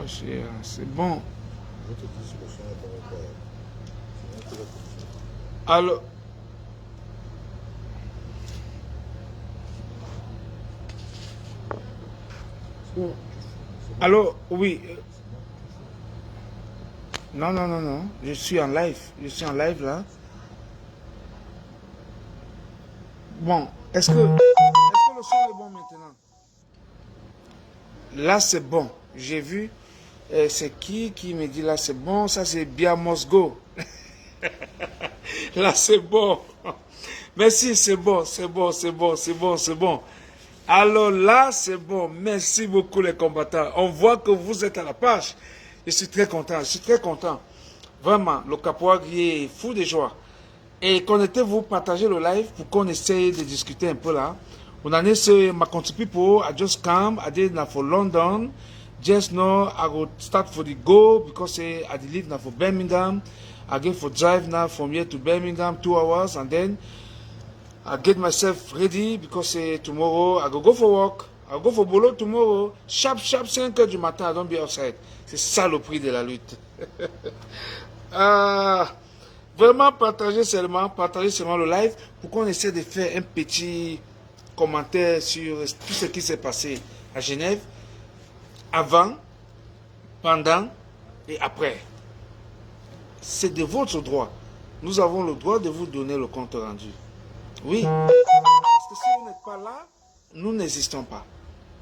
C'est bon. Alors... Alors, oui. Non, non, non, non. Je suis en live. Je suis en live là. Bon, est-ce que le son est bon maintenant? Là, c'est bon. J'ai vu. C'est qui me dit là, c'est bon? Ça, c'est bien Mosgo. Là, c'est bon. Merci, c'est bon, c'est bon, c'est bon, c'est bon, c'est bon. Alors là, c'est bon. Merci beaucoup les combattants. On voit que vous êtes à la page. Je suis très content, je suis très content. Vraiment, le Caporal est fou de joie. Et connectez-vous, partagez le live pour qu'on essaye de discuter un peu là. On en est sur my country people. I just come. I did now for London. Just know I will start for the go because I did leave now for Birmingham. I get for drive now from here to Birmingham 2 hours and then I get myself ready because tomorrow I go for work. I go for boulot tomorrow. Sharp 5 heures du matin. I don't be outside. C'est ça le prix de la lutte. Vraiment partagez seulement le live pour qu'on essaie de faire un petit commentaire sur tout ce qui s'est passé à Genève avant, pendant et après. C'est de votre droit. Nous avons le droit de vous donner le compte rendu. Oui, parce que si vous n'êtes pas là, nous n'existons pas.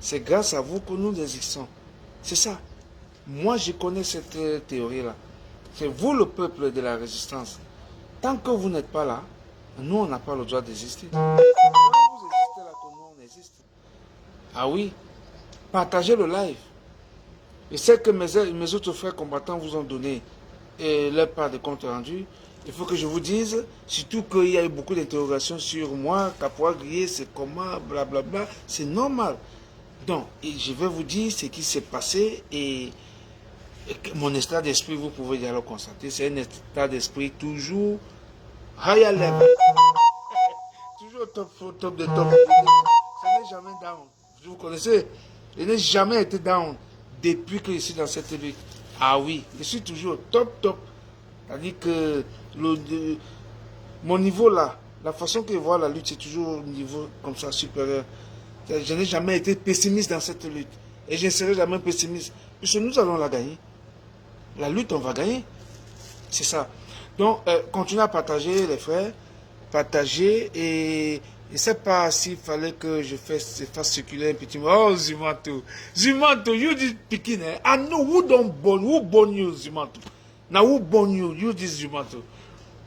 C'est grâce à vous que nous existons. C'est ça. Moi, je connais cette théorie-là. C'est vous le peuple de la résistance. Tant que vous n'êtes pas là, nous, on n'a pas le droit d'exister. Quand vous existez là, que nous, on existe. Ah oui, partagez le live. Je sais que mes autres frères combattants vous ont donné leur part de compte rendu. Il faut que je vous dise, surtout qu'il y a eu beaucoup d'interrogations sur moi, Caporal Grillé, c'est comment, blablabla. C'est normal. Donc, je vais vous dire ce qui s'est passé et mon état d'esprit, vous pouvez déjà le constater, c'est un état d'esprit toujours higher level. Toujours top de top. Ça n'est jamais down. Vous connaissez, je n'ai jamais été down depuis que je suis dans cette lutte. Ah oui, je suis toujours top. C'est-à-dire que mon niveau là, la façon que je vois la lutte, c'est toujours au niveau comme ça supérieur. Je n'ai jamais été pessimiste dans cette lutte. Et je ne serai jamais pessimiste. Puisque nous allons la gagner. La lutte, on va gagner. C'est ça. Donc, continuez à partager, les frères. Partagez. Et je ne sais pas s'il fallait que je fasse circuler un petit mot. Oh, Zumanto. Zumanto, you this Pekin. I know who born you, Zumanto. Now, who born you? You this Zumanto.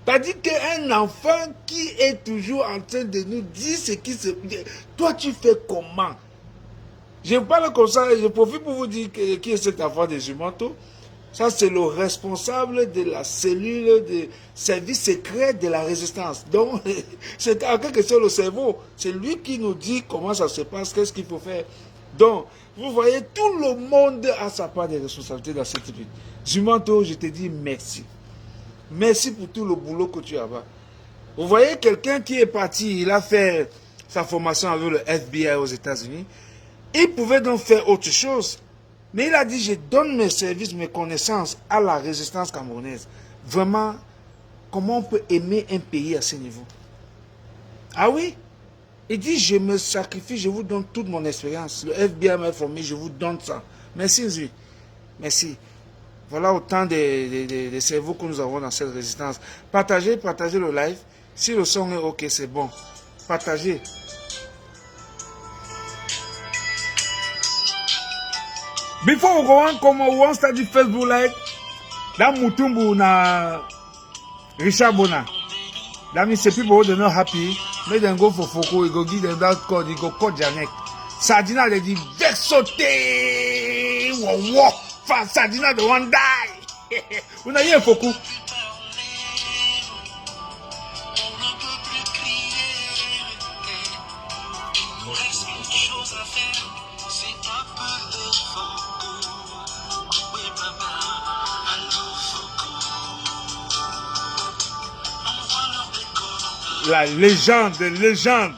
C'est-à-dire qu'un enfant qui est toujours en train de nous dire ce qui se... Toi, tu fais comment? Je parle comme ça et je profite pour vous dire qui est cet enfant de Zumanto. Ça, c'est le responsable de la cellule de service secret de la résistance. Donc, c'est en quelque sorte le cerveau. C'est lui qui nous dit comment ça se passe, qu'est-ce qu'il faut faire. Donc, vous voyez, tout le monde a sa part de responsabilité dans cette vie. Zumanto, je te dis merci. Merci pour tout le boulot que tu as fait. Vous voyez, quelqu'un qui est parti, il a fait sa formation avec le FBI aux États-Unis. Il pouvait donc faire autre chose. Mais il a dit, je donne mes services, mes connaissances à la résistance camerounaise. Vraiment, comment on peut aimer un pays à ce niveau? Ah oui? Il dit, je me sacrifie, je vous donne toute mon expérience. Le FBI m'a formé, je vous donne ça. Merci, Zui. Merci. Voilà autant de cerveaux que nous avons dans cette résistance. Partagez le live. Si le son est OK, c'est bon. Partagez. Before we go on, come on, start the Facebook live. That Mutumbu na Richard Bona. That means the people who are not happy, make them go for Foko, you go give them that code, you go cut their neck. Sardina, they did vexote. Walk fast, Sardina, they won't die. Vous n'avez rien Foko. La légende,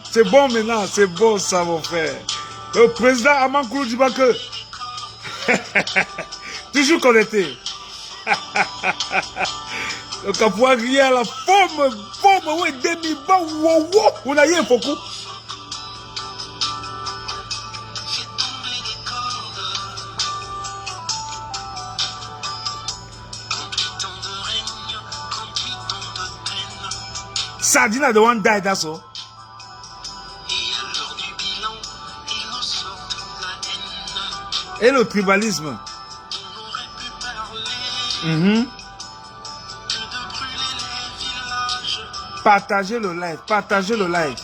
c'est bon maintenant, c'est bon ça mon frère. Le président Amankulu Dibake, Toujours connecté. Le capoeira grillé à la forme, oui, demi-bas, wow, on a eu un focus. Sardina de one die, that's all. Et le tribalisme. Partagez le live, partagez le live.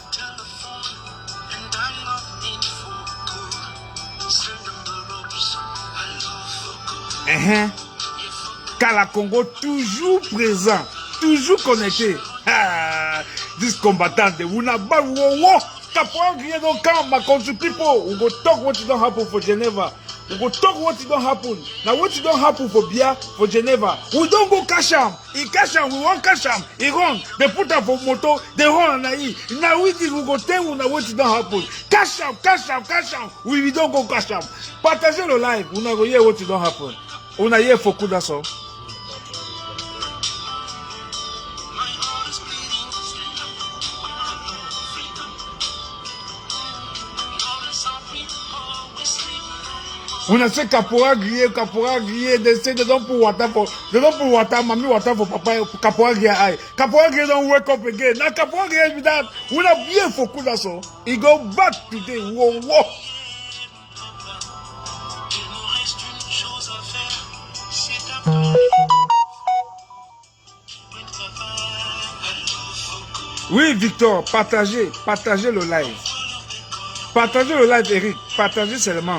Kala Congo toujours présent, toujours connecté. This combatant de Wunaba, wow, Capoeira grillé don't come, my country people. We go talk what it don't happen for Geneva. We go talk what it don't happen. Now what it don't happen for Bia, for Geneva. We don't go cash am. In cash am, we want cash am. He run. They put am for moto. They run and I. Now we did we go tell you now what it don't happen. Cash am, cash am, cash am. We don't go cash am. Partagez le live. We not go hear what it don't happen. We not hear for coup that's all. On a fait capoeira grillé, d'essayer de donner pour Wata, mamie Wata pour papa, capoeira grillé, aïe. Capoeira grillé don't wake up again. Now capoeira grillé, with that, on a bien focus that's all. He go back today, wow. Oui, Victor, partagez le live. Partagez le live, Eric, partagez seulement.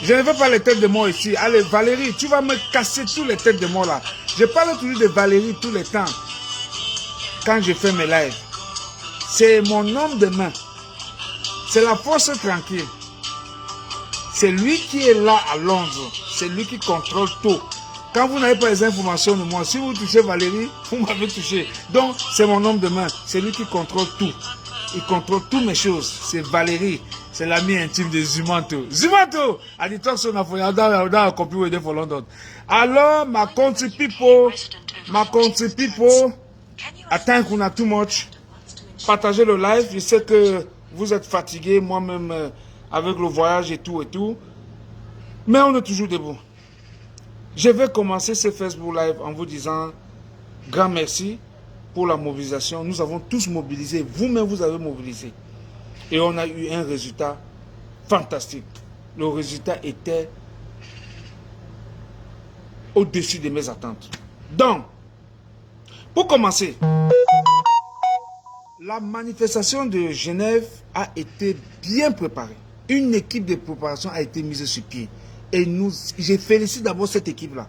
Je ne veux pas les têtes de mort ici. Allez, Valérie, tu vas me casser tous les têtes de mort là. Je parle toujours de Valérie tous les temps. Quand je fais mes lives. C'est mon homme de main. C'est la force tranquille. C'est lui qui est là à Londres. C'est lui qui contrôle tout. Quand vous n'avez pas les informations de moi, si vous touchez Valérie, vous m'avez touché. Donc, c'est mon homme de main. C'est lui qui contrôle tout. Il contrôle toutes mes choses. C'est Valérie. C'est l'ami intime de Zumanto. Zumanto! I did talk so now for you. I'll copy with them for London. Alors, my country people, I think on a too much. Partagez le live. Je sais que vous êtes fatigués, moi-même, avec le voyage et tout. Mais on est toujours debout. Je vais commencer ce Facebook Live en vous disant grand merci pour la mobilisation. Nous avons tous mobilisé. Vous-même, vous avez mobilisé. Et on a eu un résultat fantastique. Le résultat était au-dessus de mes attentes. Donc, pour commencer, la manifestation de Genève a été bien préparée. Une équipe de préparation a été mise sur pied. Et je félicite d'abord cette équipe-là.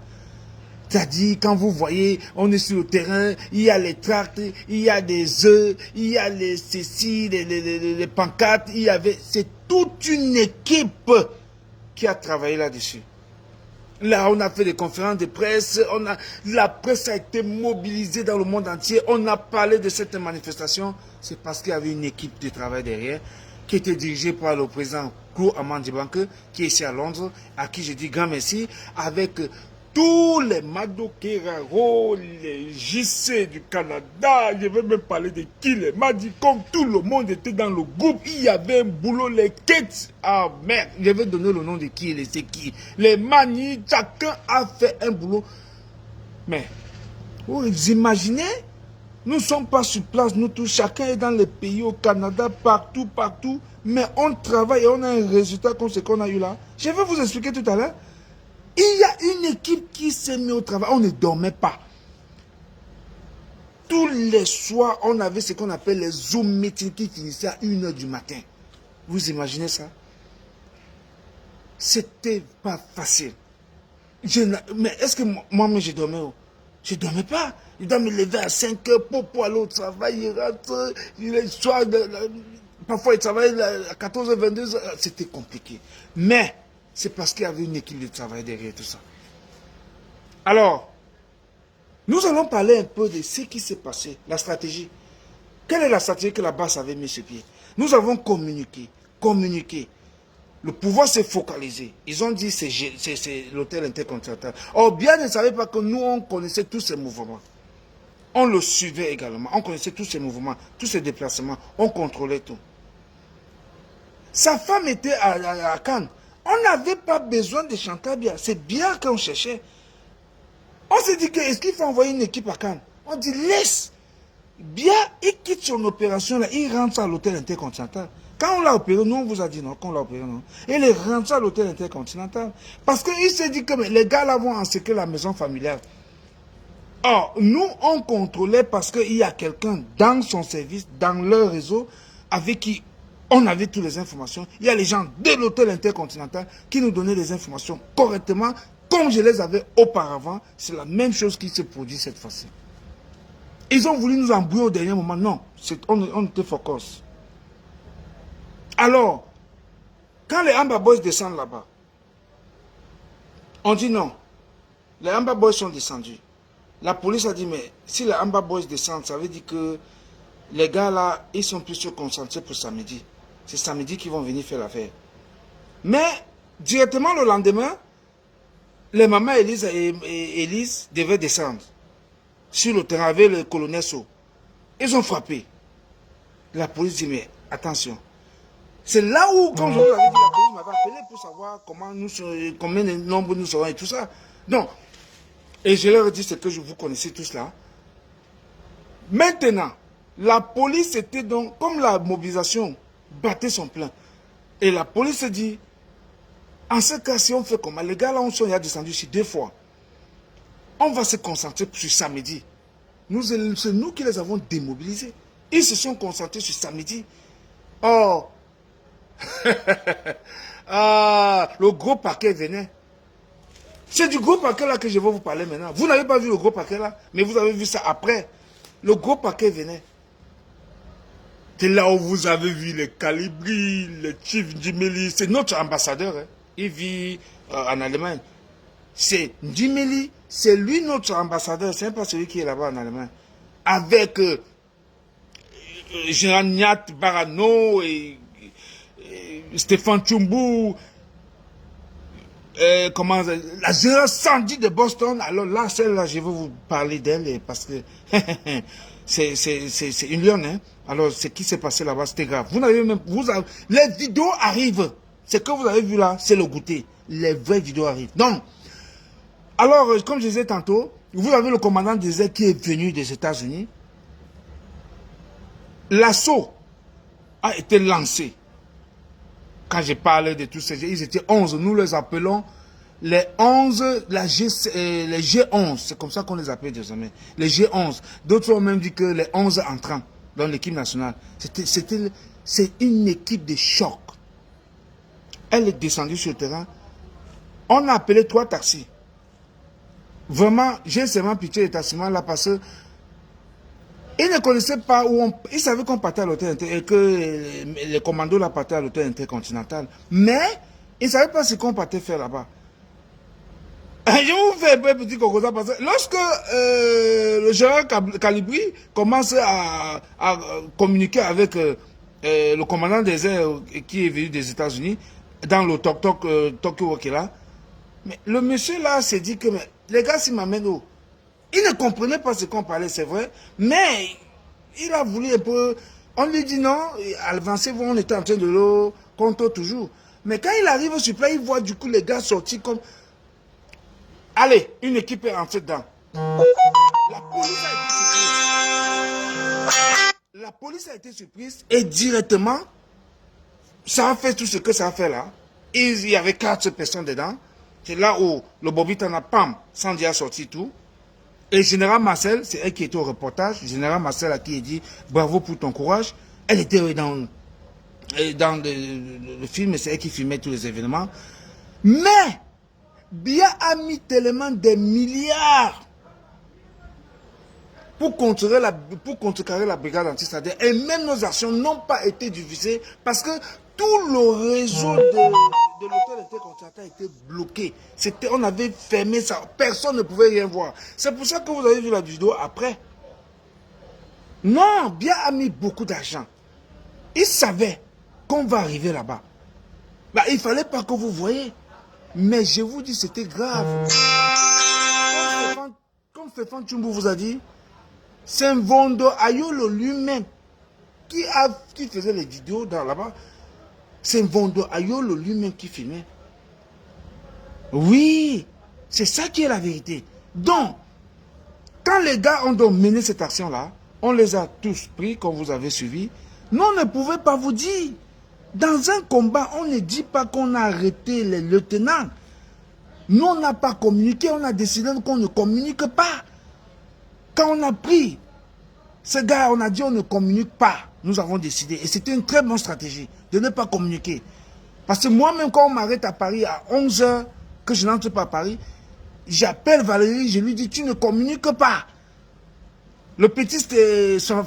C'est-à-dire, quand vous voyez, on est sur le terrain, il y a les tracts, il y a des œufs, il y a les céciles, les pancartes, c'est toute une équipe qui a travaillé là-dessus. Là, on a fait des conférences de presse, la presse a été mobilisée dans le monde entier, on a parlé de cette manifestation, c'est parce qu'il y avait une équipe de travail derrière, qui était dirigée par le président Claude Amandi Banque, qui est ici à Londres, à qui je dis grand merci, avec tous les Mado Keraro, les JC du Canada, je vais même parler de qui, les Madi, comme tout le monde était dans le groupe, il y avait un boulot, les Kets, ah merde, je vais donner le nom de qui et c'est qui. Les Mani, chacun a fait un boulot. Mais, vous imaginez, nous ne sommes pas sur place, nous tous, chacun est dans les pays, au Canada, partout, mais on travaille et on a un résultat comme ce qu'on a eu là. Je vais vous expliquer tout à l'heure. Il y a une équipe qui s'est mise au travail. On ne dormait pas. Tous les soirs, on avait ce qu'on appelle les Zoom meetings qui finissaient à 1h du matin. Vous imaginez ça? C'était pas facile. Mais est-ce que moi-même je dormais? Je ne dormais pas. Je dois me lever à 5h pour aller au travail. Il rentre, le soir, parfois il travaille à 14h, 22h. C'était compliqué. Mais c'est parce qu'il y avait une équipe de travail derrière tout ça. Alors, nous allons parler un peu de ce qui s'est passé, la stratégie. Quelle est la stratégie que la base avait mis sur pied? Nous avons communiqué. Le pouvoir s'est focalisé. Ils ont dit c'est l'hôtel intercontinental. Or, bien ne savait pas que nous, on connaissait tous ces mouvements. On le suivait également. On connaissait tous ces mouvements, tous ces déplacements. On contrôlait tout. Sa femme était à Cannes. On n'avait pas besoin de chanter bien. C'est bien qu'on cherchait. On s'est dit que est-ce qu'il faut envoyer une équipe à Cannes? On dit laisse. Bien, il quitte son opération là, il rentre à l'hôtel intercontinental. Quand on l'a opéré, nous on vous a dit non, quand on l'a opéré non. Il est rentré à l'hôtel intercontinental. Parce qu'il s'est dit que les gars là vont encercler la maison familiale. Or, nous on contrôlait parce qu'il y a quelqu'un dans son service, dans leur réseau, avec qui on avait toutes les informations. Il y a les gens de l'hôtel intercontinental qui nous donnaient les informations correctement, comme je les avais auparavant. C'est la même chose qui se produit cette fois-ci. Ils ont voulu nous embrouiller au dernier moment. Non, on était focus. Alors, quand les Amba Boys descendent là-bas, on dit non. Les Amba Boys sont descendus. La police a dit, mais si les Amba Boys descendent, ça veut dire que les gars là, ils sont plus concentrés pour samedi. C'est samedi qu'ils vont venir faire l'affaire. Mais, directement le lendemain, les mamans Élise et Élise devaient descendre sur le terrain avec le colonel So. Ils ont frappé. La police dit, mais attention. C'est là où, quand je vous avais dit, la police m'avait appelé pour savoir combien de nombre nous serons et tout ça. Donc, et je leur ai dit ce que vous connaissez tous là. Maintenant, la police était donc, comme la mobilisation battait son plein. Et la police dit, en ce cas, si on fait comment, les gars là, on sont descendus ici 2 fois. On va se concentrer sur samedi. C'est nous qui les avons démobilisés. Ils se sont concentrés sur samedi. Or, le gros paquet venait. C'est du gros paquet là que je vais vous parler maintenant. Vous n'avez pas vu le gros paquet là, mais vous avez vu ça après. Le gros paquet venait. C'est là où vous avez vu les Calibri, le Chief Ndimeli. C'est notre ambassadeur. Hein. Il vit en Allemagne. C'est Ndimeli, c'est lui notre ambassadeur. C'est pas celui qui est là-bas en Allemagne. Avec Général Niat Barano et Stéphane Tchumbu. Comment la générale Sandy de Boston. Alors là, celle-là, je vais vous parler d'elle parce que c'est une lionne. Hein? Alors, ce qui s'est passé là-bas, c'était grave. Vous n'avez même, les vidéos arrivent. Ce que vous avez vu là, c'est le goûter. Les vraies vidéos arrivent. Donc, alors, comme je disais tantôt, vous avez le commandant des airs qui est venu des États-Unis. L'assaut a été lancé. Quand je parlais de tous ces gens, ils étaient 11. Nous les appelons les 11, les G11. C'est comme ça qu'on les appelle désormais. Les G11. D'autres ont même dit que les 11 entrants dans l'équipe nationale. C'est une équipe de choc. Elle est descendue sur le terrain. On a appelé 3 taxis. Vraiment, j'ai seulement pitié des taximans là parce que ils ne connaissaient pas où on... Ils savaient qu'on partait à l'hôtel et que les commandos là partaient à l'hôtel intercontinental. Mais ils ne savaient pas ce qu'on partait faire là-bas. Je vous fais un petit cocosa parce que lorsque le général Calibri commence à communiquer avec le commandant des airs qui est venu des États-Unis dans le Tokyo Okela, mais le monsieur là s'est dit que mais, les gars s'ils m'amènent où? Il ne comprenait pas ce qu'on parlait, c'est vrai, mais il a voulu un peu... On lui dit non, avancez-vous, on était en train de le contrôler toujours. Mais quand il arrive sur place, il voit du coup les gars sortis comme... Allez, une équipe est rentrée dedans. La police a été surprise. La police a été surprise et directement, ça a fait tout ce que ça a fait là. Il y avait 4 personnes dedans. C'est là où le Bobitana Pam, Sandy a sorti tout. Et Général Marcel, c'est elle qui était au reportage. Général Marcel a qui dit bravo pour ton courage. Elle était dans le film, c'est elle qui filmait tous les événements. Mais, Biya a mis tellement des milliards pour contrecarrer la brigade anti-stadienne. Et même nos actions n'ont pas été divisées parce que tout le réseau de l'hôtel intercontinental était bloqué. On avait fermé ça. Personne ne pouvait rien voir. C'est pour ça que vous avez vu la vidéo après. Non, Biya a mis beaucoup d'argent. Il savait qu'on va arriver là-bas. Bah, il ne fallait pas que vous voyez. Mais je vous dis, c'était grave. Comme Stéphane Tchumbu vous a dit, c'est Mvondo Ayolo lui-même qui faisait les vidéos là-bas. C'est Mvondo Ayolo lui-même qui filmait. Oui, c'est ça qui est la vérité. Donc, quand les gars ont donc mené cette action-là, on les a tous pris, comme vous avez suivi. Nous, on ne pouvait pas vous dire. Dans un combat, on ne dit pas qu'on a arrêté les lieutenants. Nous, on n'a pas communiqué, on a décidé qu'on ne communique pas. Quand on a pris ce gars, on a dit on ne communique pas. Nous avons décidé. Et c'était une très bonne stratégie de ne pas communiquer. Parce que moi-même, quand on m'arrête à Paris à 11 h, que je n'entre pas à Paris, j'appelle Valérie, je lui dis, tu ne communiques pas. Le petit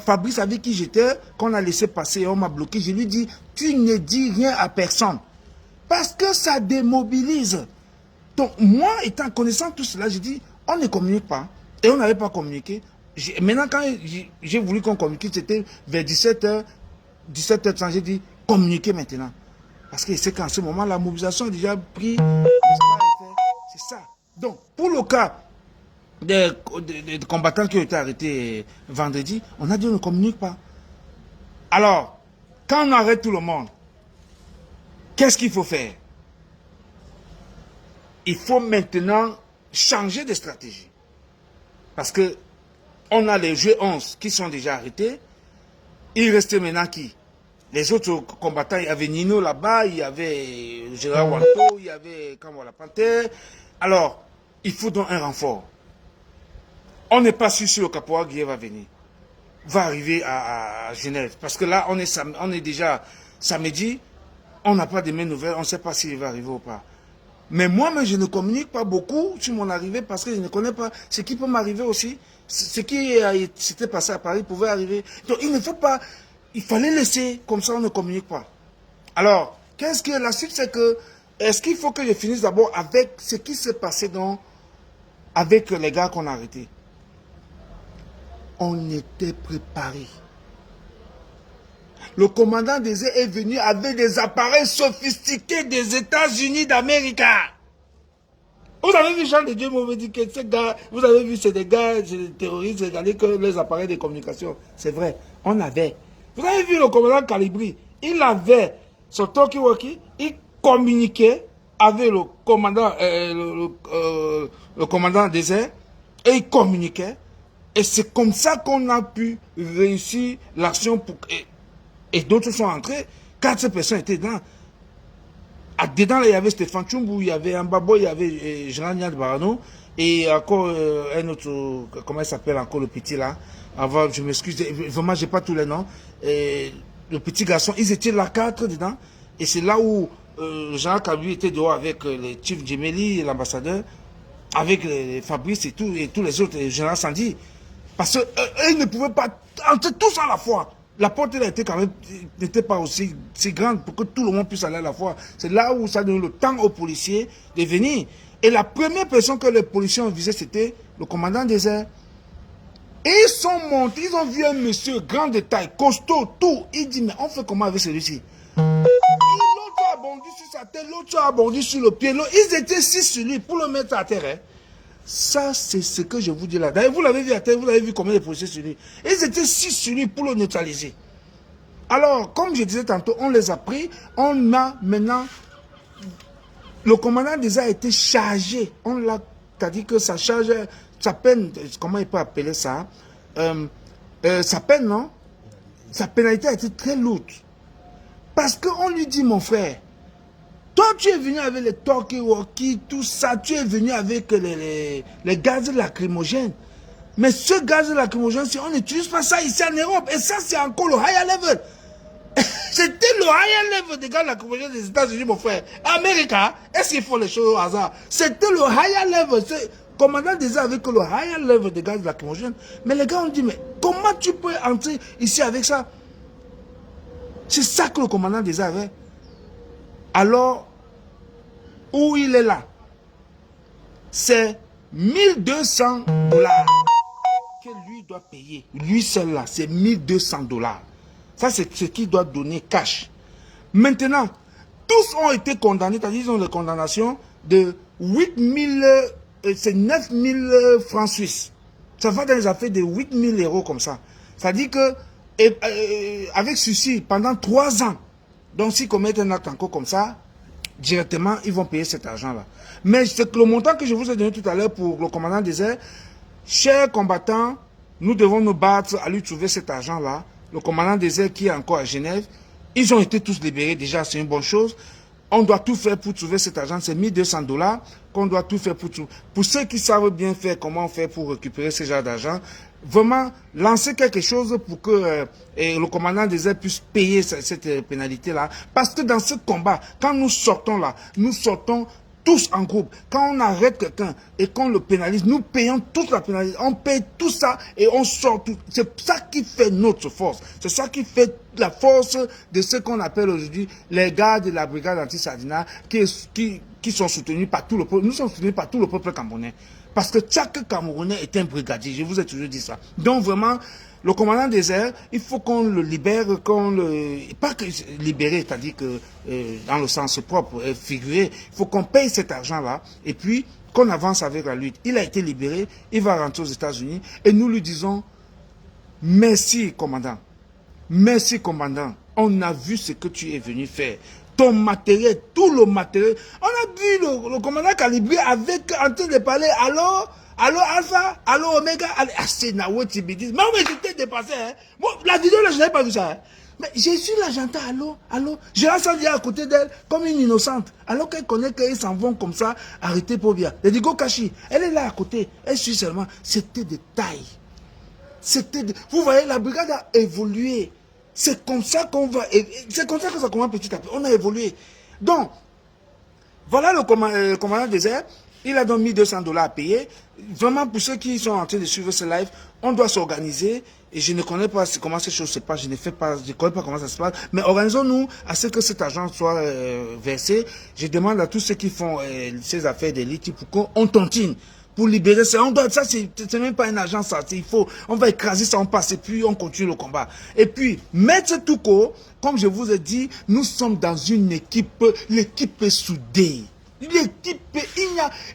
Fabrice avec qui j'étais, qu'on a laissé passer, on m'a bloqué, je lui dis, tu ne dis rien à personne. Parce que ça démobilise. Donc, moi, étant connaissant tout cela, j'ai dit, on ne communique pas. Et on n'avait pas communiqué. Maintenant, quand j'ai voulu qu'on communique, c'était vers 17 h, 17 h30, j'ai dit, communiquez maintenant. Parce que c'est qu'en ce moment, la mobilisation a déjà pris. C'est ça. Donc, pour le cas des combattants qui ont été arrêtés vendredi, on a dit on ne communique pas. Alors, quand on arrête tout le monde, qu'est-ce qu'il faut faire? Il faut maintenant changer de stratégie. Parce que on a les G11 qui sont déjà arrêtés. Il restait maintenant qui? Les autres combattants, il y avait Nino là-bas, il y avait Gérard Wanto, il y avait Kamala Panthère. Alors, il faut donc un renfort. On n'est pas sûr si le caporal Guillet va venir. Va arriver à Genève. Parce que là, on est déjà samedi, on n'a pas de mes nouvelles, on ne sait pas s'il va arriver ou pas. Mais moi-même, je ne communique pas beaucoup sur mon arrivée parce que je ne connais pas ce qui peut m'arriver aussi. Ce qui s'était passé à Paris pouvait arriver. Donc, il ne faut pas... Il fallait laisser, comme ça on ne communique pas. Alors, qu'est-ce que la suite, c'est que, est-ce qu'il faut que je finisse d'abord avec ce qui s'est passé avec les gars qu'on a arrêtés? On était préparés. Le commandant des airs est venu avec des appareils sophistiqués des États-Unis d'Amérique. Vous avez vu Jean de Dieu m'avait dit que ces gars, vous avez vu, c'est des gars, c'est des terroristes, regardez que les appareils de communication. C'est vrai, on avait. Vous avez vu le commandant Calibri, il avait son talkie-walkie, il communiquait avec le commandant, le commandant des airs, et il communiquait. Et c'est comme ça qu'on a pu réussir l'action. Et d'autres sont entrés. 4 personnes étaient dedans. Dedans, là, il y avait Stéphane Tchumbu, il y avait Mbabo, il y avait Jean-Niad Barano, et encore un autre, comment il s'appelle encore le petit là? Avant, je m'excuse, vraiment, je n'ai pas tous les noms. Et le petit garçon, ils étaient là 4 dedans. Et c'est là où Jean Kabu était dehors avec le Chief Djemeli, l'ambassadeur, avec Fabrice et tous les autres, Général Sandy. Parce qu'ils ne pouvaient pas entrer tous à la fois. La porte était quand même, n'était pas aussi grande pour que tout le monde puisse aller à la fois. C'est là où ça donne le temps aux policiers de venir. Et la première personne que les policiers ont visée, c'était le commandant des airs. Et ils sont montés, ils ont vu un monsieur grand de taille, costaud, tout. Il dit, mais on fait comment avec celui-ci? L'autre a bondi sur sa tête, l'autre a bondi sur le pied. Ils étaient 6 sur lui pour le mettre à terre. Hein. Ça, c'est ce que je vous dis là. D'ailleurs, vous l'avez vu à terre, vous avez vu combien de policiers sur lui. Ils étaient 6 sur lui pour le neutraliser. Alors, comme je disais tantôt, on les a pris. On a maintenant... Le commandant déjà a été chargé. On l'a dit que sa charge, sa peine, comment il peut appeler ça? Sa peine, non? Sa pénalité a été très lourde. Parce qu'on lui dit, mon frère, toi, tu es venu avec les talkie-walkie, tout ça, tu es venu avec les gaz lacrymogènes. Mais ce gaz lacrymogène, on n'utilise pas ça ici en Europe. Et ça, c'est encore le higher level. C'était le higher level des gaz lacrymogènes des États-Unis, mon frère. Amérique, est-ce qu'il faut les choses au hasard? C'était le higher level. Commandant des avec le higher level des gaz lacrymogènes. Mais les gars ont dit, mais comment tu peux entrer ici avec ça? C'est ça que le commandant des avait. Alors, où il est là, c'est 1200 $ que lui doit payer. Lui seul là, c'est 1200 $. Ça, c'est ce qu'il doit donner cash. Maintenant, tous ont été condamnés, c'est-à-dire ils ont les condamnations de 8000, c'est 9000 francs suisses. Ça va dans les affaires de 8000 euros comme ça. C'est-à-dire que, avec ceci, pendant 3 ans, donc s'ils commettent un acte encore comme ça, directement, ils vont payer cet argent-là. Mais c'est que le montant que je vous ai donné tout à l'heure pour le commandant des airs, chers combattants, nous devons nous battre à lui trouver cet argent-là. Le commandant des airs qui est encore à Genève, ils ont été tous libérés, déjà c'est une bonne chose. On doit tout faire pour trouver cet argent, c'est 1200 $ qu'on doit tout faire pour tout. Pour ceux qui savent bien faire comment faire pour récupérer ce genre d'argent, vraiment lancer quelque chose pour que le commandant des airs puisse payer cette pénalité-là. Parce que dans ce combat, quand nous sortons là, nous sortons tous en groupe. Quand on arrête quelqu'un et qu'on le pénalise, nous payons toute la pénalité. On paye tout ça et on sort tout. C'est ça qui fait notre force. C'est ça qui fait la force de ce qu'on appelle aujourd'hui les gars de la brigade anti-Sardina qui sont soutenus par tout le peuple. Nous sommes soutenus par tout le peuple camerounais. Parce que chaque Camerounais est un brigadier. Je vous ai toujours dit ça. Donc vraiment, le commandant des airs, il faut qu'on le libère, pas que libérer, c'est-à-dire que dans le sens propre, figuré, il faut qu'on paye cet argent-là et puis qu'on avance avec la lutte. Il a été libéré, il va rentrer aux États-Unis et nous lui disons merci, commandant. Merci, commandant. On a vu ce que tu es venu faire. Ton matériel, tout le matériel. On a vu le commandant Calibré en train de parler. Allô Alpha, allô Omega, c'est Nawo Tibidis. Mais j'étais dépassé. Hein. Bon, la vidéo là, je n'avais pas vu ça. Hein. Mais j'ai su l'agent, allô. Je la sens à côté d'elle comme une innocente. Alors qu'elle connaît qu'ils s'en vont comme ça, arrêter pour bien. Elle dit go Kashi, elle est là à côté. Elle suit seulement. C'était de taille. Vous voyez, la brigade a évolué. C'est comme ça qu'on va. C'est comme ça que ça commence petit à petit. On a évolué. Donc, voilà le commandant des airs. Il a donc 1200 $ à payer. Vraiment, pour ceux qui sont en train de suivre ce live, on doit s'organiser. Et je ne connais pas comment ces choses se passent. Je ne connais pas comment ça se passe. Mais organisons-nous à ce que cet argent soit versé. Je demande à tous ceux qui font ces affaires d'élite pour qu'on tontine. Pour libérer ça, ça c'est même pas un argent, ça. On va écraser ça, on passe et puis on continue le combat. Et puis, Maître Touko, comme je vous ai dit, nous sommes dans une équipe, l'équipe est soudée. L'équipe,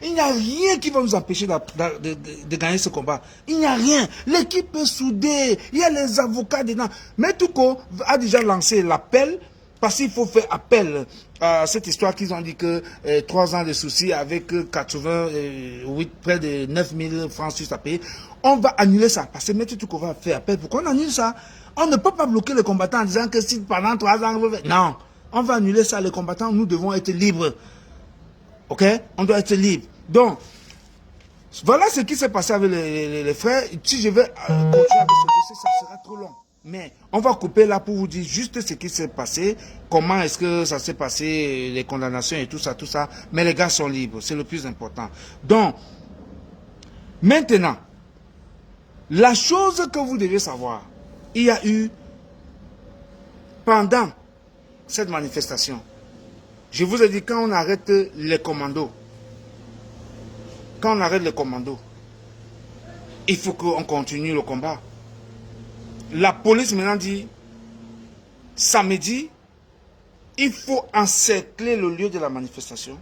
il n'y a rien qui va nous empêcher de gagner ce combat. Il n'y a rien. L'équipe est soudée. Il y a les avocats dedans. Mais Touko a déjà lancé l'appel parce qu'il faut faire appel à cette histoire qu'ils ont dit que 3 ans de soucis avec 88, près de 9000 francs suisses à payer. On va annuler ça parce que Maître Touko va faire appel. Pourquoi on annule ça? On ne peut pas bloquer les combattants en disant que si pendant 3 ans... Non, on va annuler ça. Les combattants, nous devons être libres. Ok? On doit être libre. Donc, voilà ce qui s'est passé avec les frères. Si je vais continuer avec ce dossier, ça sera trop long. Mais on va couper là pour vous dire juste ce qui s'est passé, comment est-ce que ça s'est passé, les condamnations et tout ça, tout ça. Mais les gars sont libres, c'est le plus important. Donc, maintenant, la chose que vous devez savoir, il y a eu, pendant cette manifestation, je vous ai dit, quand on arrête les commandos, il faut qu'on continue le combat. La police maintenant dit, samedi, il faut encercler le lieu de la manifestation,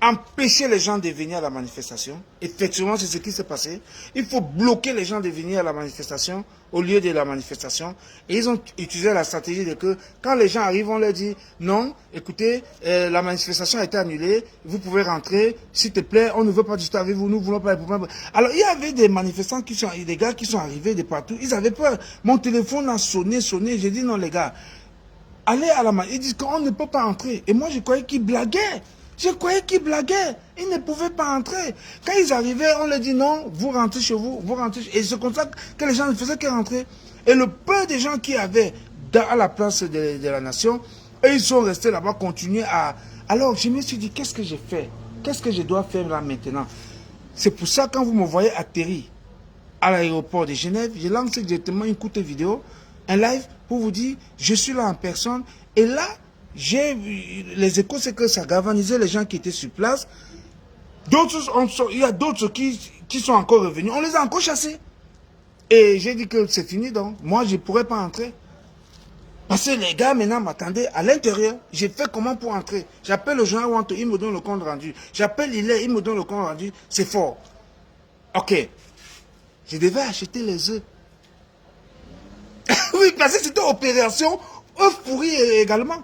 empêcher les gens de venir à la manifestation. Effectivement, c'est ce qui s'est passé. Il faut bloquer les gens de venir à la manifestation au lieu de la manifestation. Et ils ont utilisé la stratégie de que quand les gens arrivent, on leur dit non, écoutez, la manifestation a été annulée, vous pouvez rentrer, s'il te plaît, on ne veut pas discuter avec vous, nous ne voulons pas les problèmes. Alors, il y avait des manifestants des gars qui sont arrivés de partout, ils avaient peur. Mon téléphone a sonné, j'ai dit non les gars, allez à la manifestation. Ils disent qu'on ne peut pas entrer. Et moi, je croyais qu'ils blaguaient. Je croyais qu'ils blaguaient. Ils ne pouvaient pas entrer. Quand ils arrivaient, on leur dit non, vous rentrez chez vous, vous rentrez. Et c'est comme ça que les gens ne faisaient que rentrer. Et le peu de gens qui avaient à la place de la nation, et ils sont restés là-bas, continuer à... Alors, je me suis dit, qu'est-ce que j'ai fait? Qu'est-ce que je dois faire là maintenant? C'est pour ça, quand vous me voyez atterrir à l'aéroport de Genève, j'ai lancé directement une courte vidéo, un live, pour vous dire, je suis là en personne. Et là, les échos, c'est que ça galvanisait les gens qui étaient sur place. Il y a d'autres qui sont encore revenus. On les a encore chassés. Et j'ai dit que c'est fini donc. Moi, je ne pourrais pas entrer. Parce que les gars maintenant m'attendaient à l'intérieur. J'ai fait comment pour entrer? J'appelle le journal Wanto, il me donne le compte rendu. J'appelle il me donne le compte rendu. C'est fort. Ok. Je devais acheter les œufs. Oui, parce que c'était opération œufs pourris également.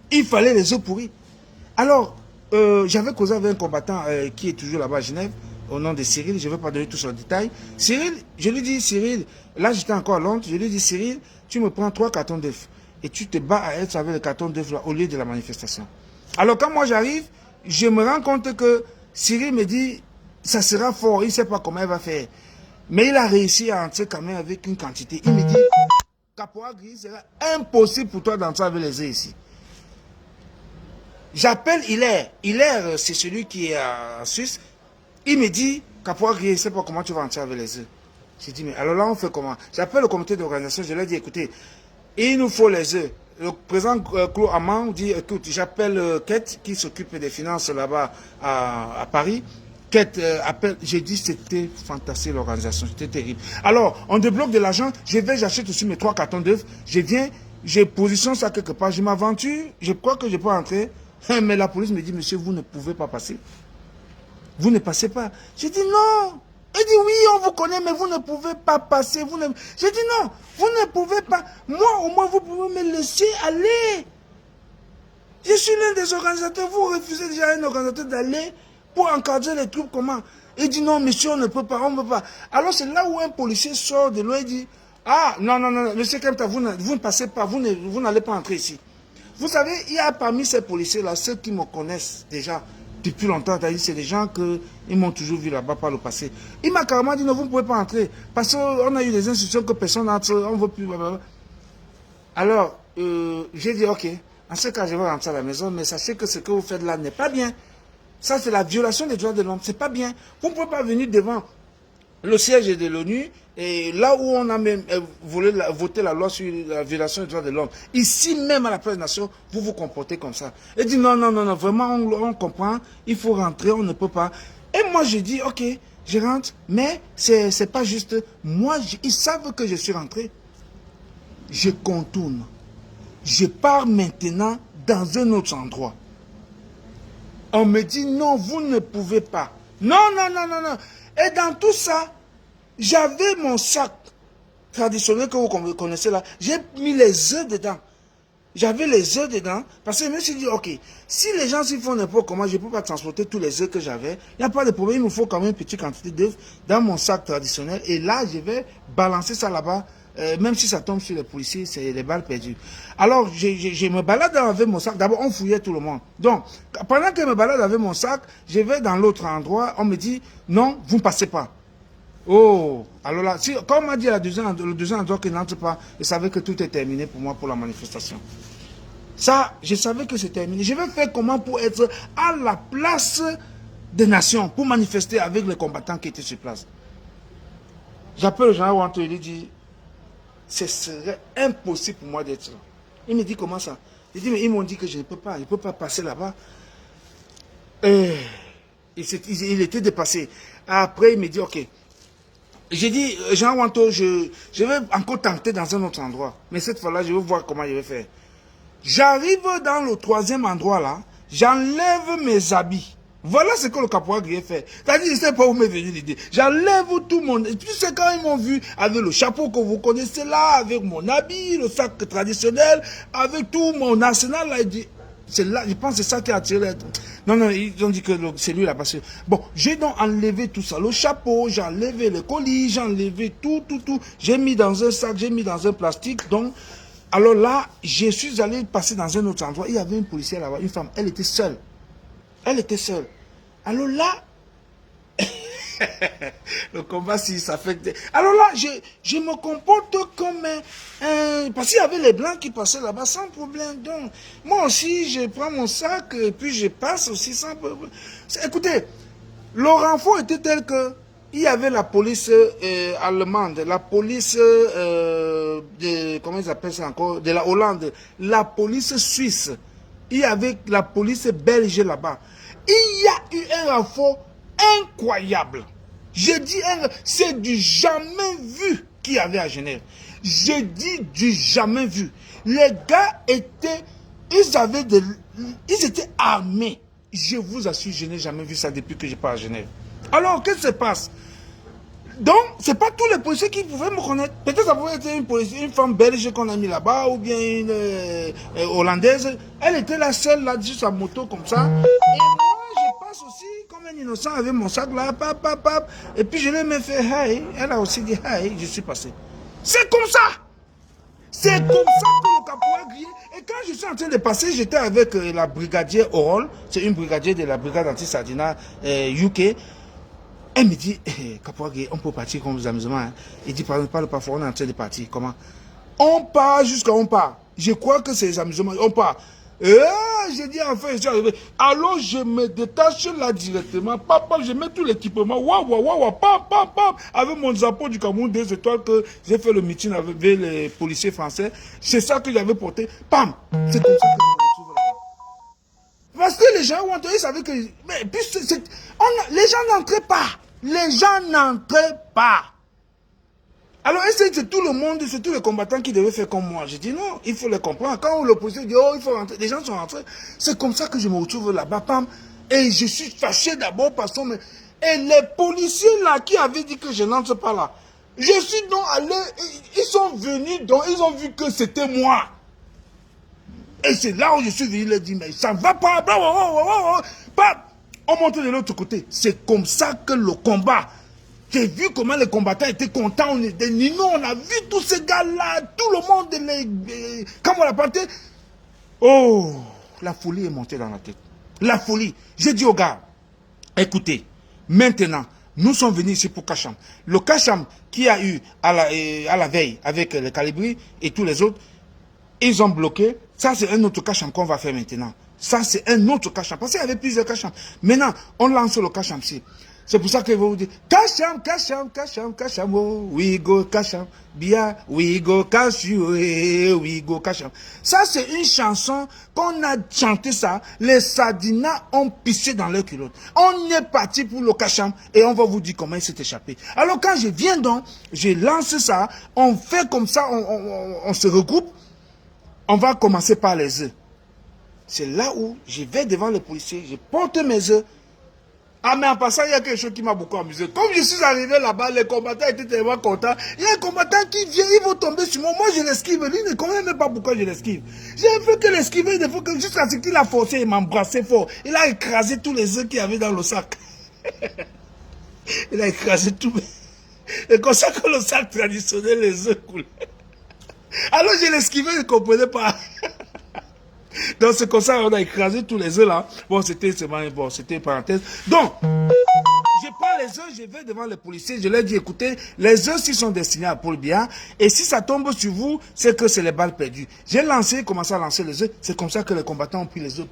Il fallait les œufs pourris. Alors, j'avais causé avec un combattant qui est toujours là-bas à Genève, au nom de Cyril. Je ne vais pas donner tout sur le détail. Cyril, je lui dis, Cyril, là j'étais encore à Londres, je lui dis, Cyril, tu me prends 3 cartons d'œufs. Et tu te bats à être avec le carton d'œufs là au lieu de la manifestation. Alors quand moi j'arrive, je me rends compte que Cyril me dit, ça sera fort, il ne sait pas comment il va faire. Mais il a réussi à entrer quand même avec une quantité. Il me dit, Caporal Gris, sera impossible pour toi d'entrer avec les œufs ici. J'appelle Hilaire. Hilaire, c'est celui qui est en Suisse. Il me dit, Caporal Gris, je ne sais pas comment tu vas entrer avec les œufs. J'ai dit, mais alors là, on fait comment? J'appelle le comité d'organisation, je leur ai dit, écoutez, il nous faut les œufs. Le président Claude Amand dit, écoute, j'appelle Kate, qui s'occupe des finances là-bas à Paris. Kate appelle, j'ai dit, c'était fantastique l'organisation, c'était terrible. Alors, on débloque de l'argent, je vais, j'achète aussi mes 3 cartons d'œufs, je viens, j'ai positionné ça quelque part, je m'aventure, je crois que je peux entrer, mais la police me dit, monsieur, vous ne pouvez pas passer. Vous ne passez pas. J'ai dit non. Il dit oui, on vous connaît, mais vous ne pouvez pas passer. J'ai dit non, vous ne pouvez pas. Moi, au moins, vous pouvez me laisser aller. Je suis l'un des organisateurs. Vous refusez déjà à un organisateur d'aller pour encadrer les troupes. Comment? Il dit non, monsieur, on ne peut pas, on ne peut pas. Alors c'est là où un policier sort de loin et dit, ah, non, non, non, monsieur Kempta, vous ne passez pas, vous n'allez pas entrer ici. Vous savez, il y a parmi ces policiers-là, ceux qui me connaissent déjà depuis longtemps, c'est des gens qu'ils m'ont toujours vu là-bas par le passé. Il m'a carrément dit, non, vous ne pouvez pas entrer. Parce qu'on a eu des instructions que personne n'entre, on ne veut plus. Blablabla. Alors, j'ai dit, ok, en ce cas, je vais rentrer à la maison, mais sachez que ce que vous faites là n'est pas bien. Ça, c'est la violation des droits de l'homme. C'est pas bien. Vous ne pouvez pas venir devant le siège de l'ONU, et là où on a même voté la loi sur la violation des droits de l'homme, ici même à la place nation, vous vous comportez comme ça. Et dit non, non, non, non, vraiment, on comprend, il faut rentrer, on ne peut pas. Et moi, je dis, ok, je rentre, mais c'est pas juste. Moi, ils savent que je suis rentré. Je contourne. Je pars maintenant dans un autre endroit. On me dit, non, vous ne pouvez pas. Non, non, non, non, non. Et dans tout ça, j'avais mon sac traditionnel que vous connaissez là. J'ai mis les œufs dedans. J'avais les œufs dedans. Parce que je me suis dit, ok, si les gens s'y font n'importe comment, je ne peux pas transporter tous les œufs que j'avais. Il n'y a pas de problème, il me faut quand même une petite quantité d'œufs dans mon sac traditionnel. Et là, je vais balancer ça là-bas. Même si ça tombe sur les policiers, c'est les balles perdues. Alors, je me balade avec mon sac. D'abord, on fouillait tout le monde. Donc, pendant que je me balade avec mon sac, je vais dans l'autre endroit. On me dit, non, vous ne passez pas. Oh, alors là, si, comme on m'a dit le deuxième endroit qu'il n'entre pas, je savais que tout est terminé pour moi pour la manifestation. Ça, je savais que c'est terminé. Je vais faire comment pour être à la place des nations, pour manifester avec les combattants qui étaient sur place. J'appelle Jean Wanto, il lui dit, ce serait impossible pour moi d'être là. Il me dit, comment ça? Il dit, mais ils m'ont dit que je ne peux pas passer là-bas. Il était dépassé. Après, il me dit, ok. J'ai dit, Jean Wanto, je vais encore tenter dans un autre endroit. Mais cette fois-là, je vais voir comment je vais faire. J'arrive dans le 3e endroit là, j'enlève mes habits. Voilà ce que le caporal Gris fait. C'est-à-dire, je ne sais pas où m'est venue l'idée. J'enlève tout mon... Et puis c'est quand ils m'ont vu avec le chapeau que vous connaissez là, avec mon habit, le sac traditionnel, avec tout mon arsenal là, il dit... C'est là, je pense que c'est ça qui a attiré. Non, non, ils ont dit que c'est lui là. Parce que, bon, j'ai donc enlevé tout ça. Le chapeau, j'ai enlevé le colis, j'ai enlevé tout. J'ai mis dans un sac, j'ai mis dans un plastique. Donc, alors là, je suis allé passer dans un autre endroit. Il y avait une policière là-bas, une femme. Elle était seule. Elle était seule. Alors là, le combat, si ça fait... Alors là, je me comporte comme un... Parce qu'il y avait les blancs qui passaient là-bas sans problème. Donc, moi aussi, je prends mon sac et puis je passe aussi sans problème. Écoutez, le renfort était tel que il y avait la police allemande, la police de... Comment ils appellent ça encore? De la Hollande, la police suisse. Il y avait la police belge là-bas. Il y a eu un renfort incroyable. Je dis, c'est du jamais vu qu'il y avait à Genève. Je dis du jamais vu. Les gars étaient, ils étaient armés. Je vous assure, je n'ai jamais vu ça depuis que je pars à Genève. Alors, qu'est-ce qui se passe? Donc, ce n'est pas tous les policiers qui pouvaient me connaître. Peut-être ça pouvait être une femme belge qu'on a mis là-bas, ou bien une hollandaise. Elle était la seule là, sur sa moto comme ça. Et moi, je passe aussi comme un innocent avec mon sac là, pap, pap, pap. Et puis je lui ai même fait hi. Elle a aussi dit hi, je suis passé. C'est comme ça. C'est comme ça que le caporal grillait. Et quand je suis en train de passer, j'étais avec la brigadière Orol. C'est une brigadière de la brigade anti-Sardina UK. Elle me dit, caporal grillé, on peut partir comme vous amusement. Hein. Il dit, parle pas fort, on est en train de partir. Comment? On part jusqu'à on part. Je crois que c'est les amusements. On part. J'ai dit enfin, je suis arrivé. Alors je me détache là directement. Papa, je mets tout l'équipement. Waouh, pap, avec mon drapeau du Cameroun des étoiles que j'ai fait le meeting avec les policiers français. C'est ça que j'avais porté. Pam! C'est comme ça que je me retrouve là. Parce que les gens ont entendu, ils savaient que. Mais puis, les gens n'entraient pas. Les gens n'entraient pas. Alors, c'est tout le monde, c'est tous les combattants qui devaient faire comme moi. J'ai dit non, il faut les comprendre. Quand le policier dit, oh, il faut rentrer, les gens sont rentrés. C'est comme ça que je me retrouve là-bas, pam. Et je suis fâché d'abord parce que... Et les policiers là qui avaient dit que je n'entre pas là, je suis donc allé, ils sont venus, donc ils ont vu que c'était moi. Et c'est là où je suis venu leur dire, mais ça ne va pas, on monte de l'autre côté. C'est comme ça que le combat... J'ai vu comment les combattants étaient contents. On a vu tous ces gars-là, tout le monde. Quand on l'a parté, oh, la folie est montée dans la tête. La folie. J'ai dit aux gars, écoutez, maintenant, nous sommes venus ici pour Kacham. Le Kacham qui a eu à la veille avec les Calibri et tous les autres, ils ont bloqué. Ça, c'est un autre Kacham qu'on va faire maintenant. Ça, c'est un autre Kacham. Parce qu'il y avait plusieurs Kacham. Maintenant, on lance le Kacham-ci. C'est pour ça que vous dites Kacham, oh, we go Kacham, bien, we go Kacham, we go Kacham. Ça, c'est une chanson qu'on a chanté ça. Les Sardinas ont pissé dans leur culotte. On est parti pour le Kacham et on va vous dire comment il s'est échappé. Alors, quand je viens donc, je lance ça, on fait comme ça, on se regroupe, on va commencer par les œufs. C'est là où je vais devant les policiers, je porte mes œufs. Ah, mais en passant, il y a quelque chose qui m'a beaucoup amusé. Comme je suis arrivé là-bas, les combattants étaient tellement contents. Il y a un combattant qui vient, il va tomber sur moi. Moi, je l'esquive. Lui, il ne connaît même pas pourquoi je l'esquive. J'ai fait que l'esquiver, il faut que jusqu'à ce qu'il a forcé, il m'a embrassé fort. Il a écrasé tous les œufs qu'il y avait dans le sac. Il a écrasé tout. Et comme ça que le sac traditionnel, les œufs coulaient. Alors, je l'esquivais, il ne comprenait pas. Donc c'est comme ça qu'on a écrasé tous les œufs là. Bon, c'était une parenthèse. Donc, je prends les œufs, je vais devant les policiers, je leur dis, écoutez, les œufs, s'ils sont destinés à Paul Biya, et si ça tombe sur vous, c'est que c'est les balles perdues. J'ai commencé à lancer les œufs, c'est comme ça que les combattants ont pris les œufs.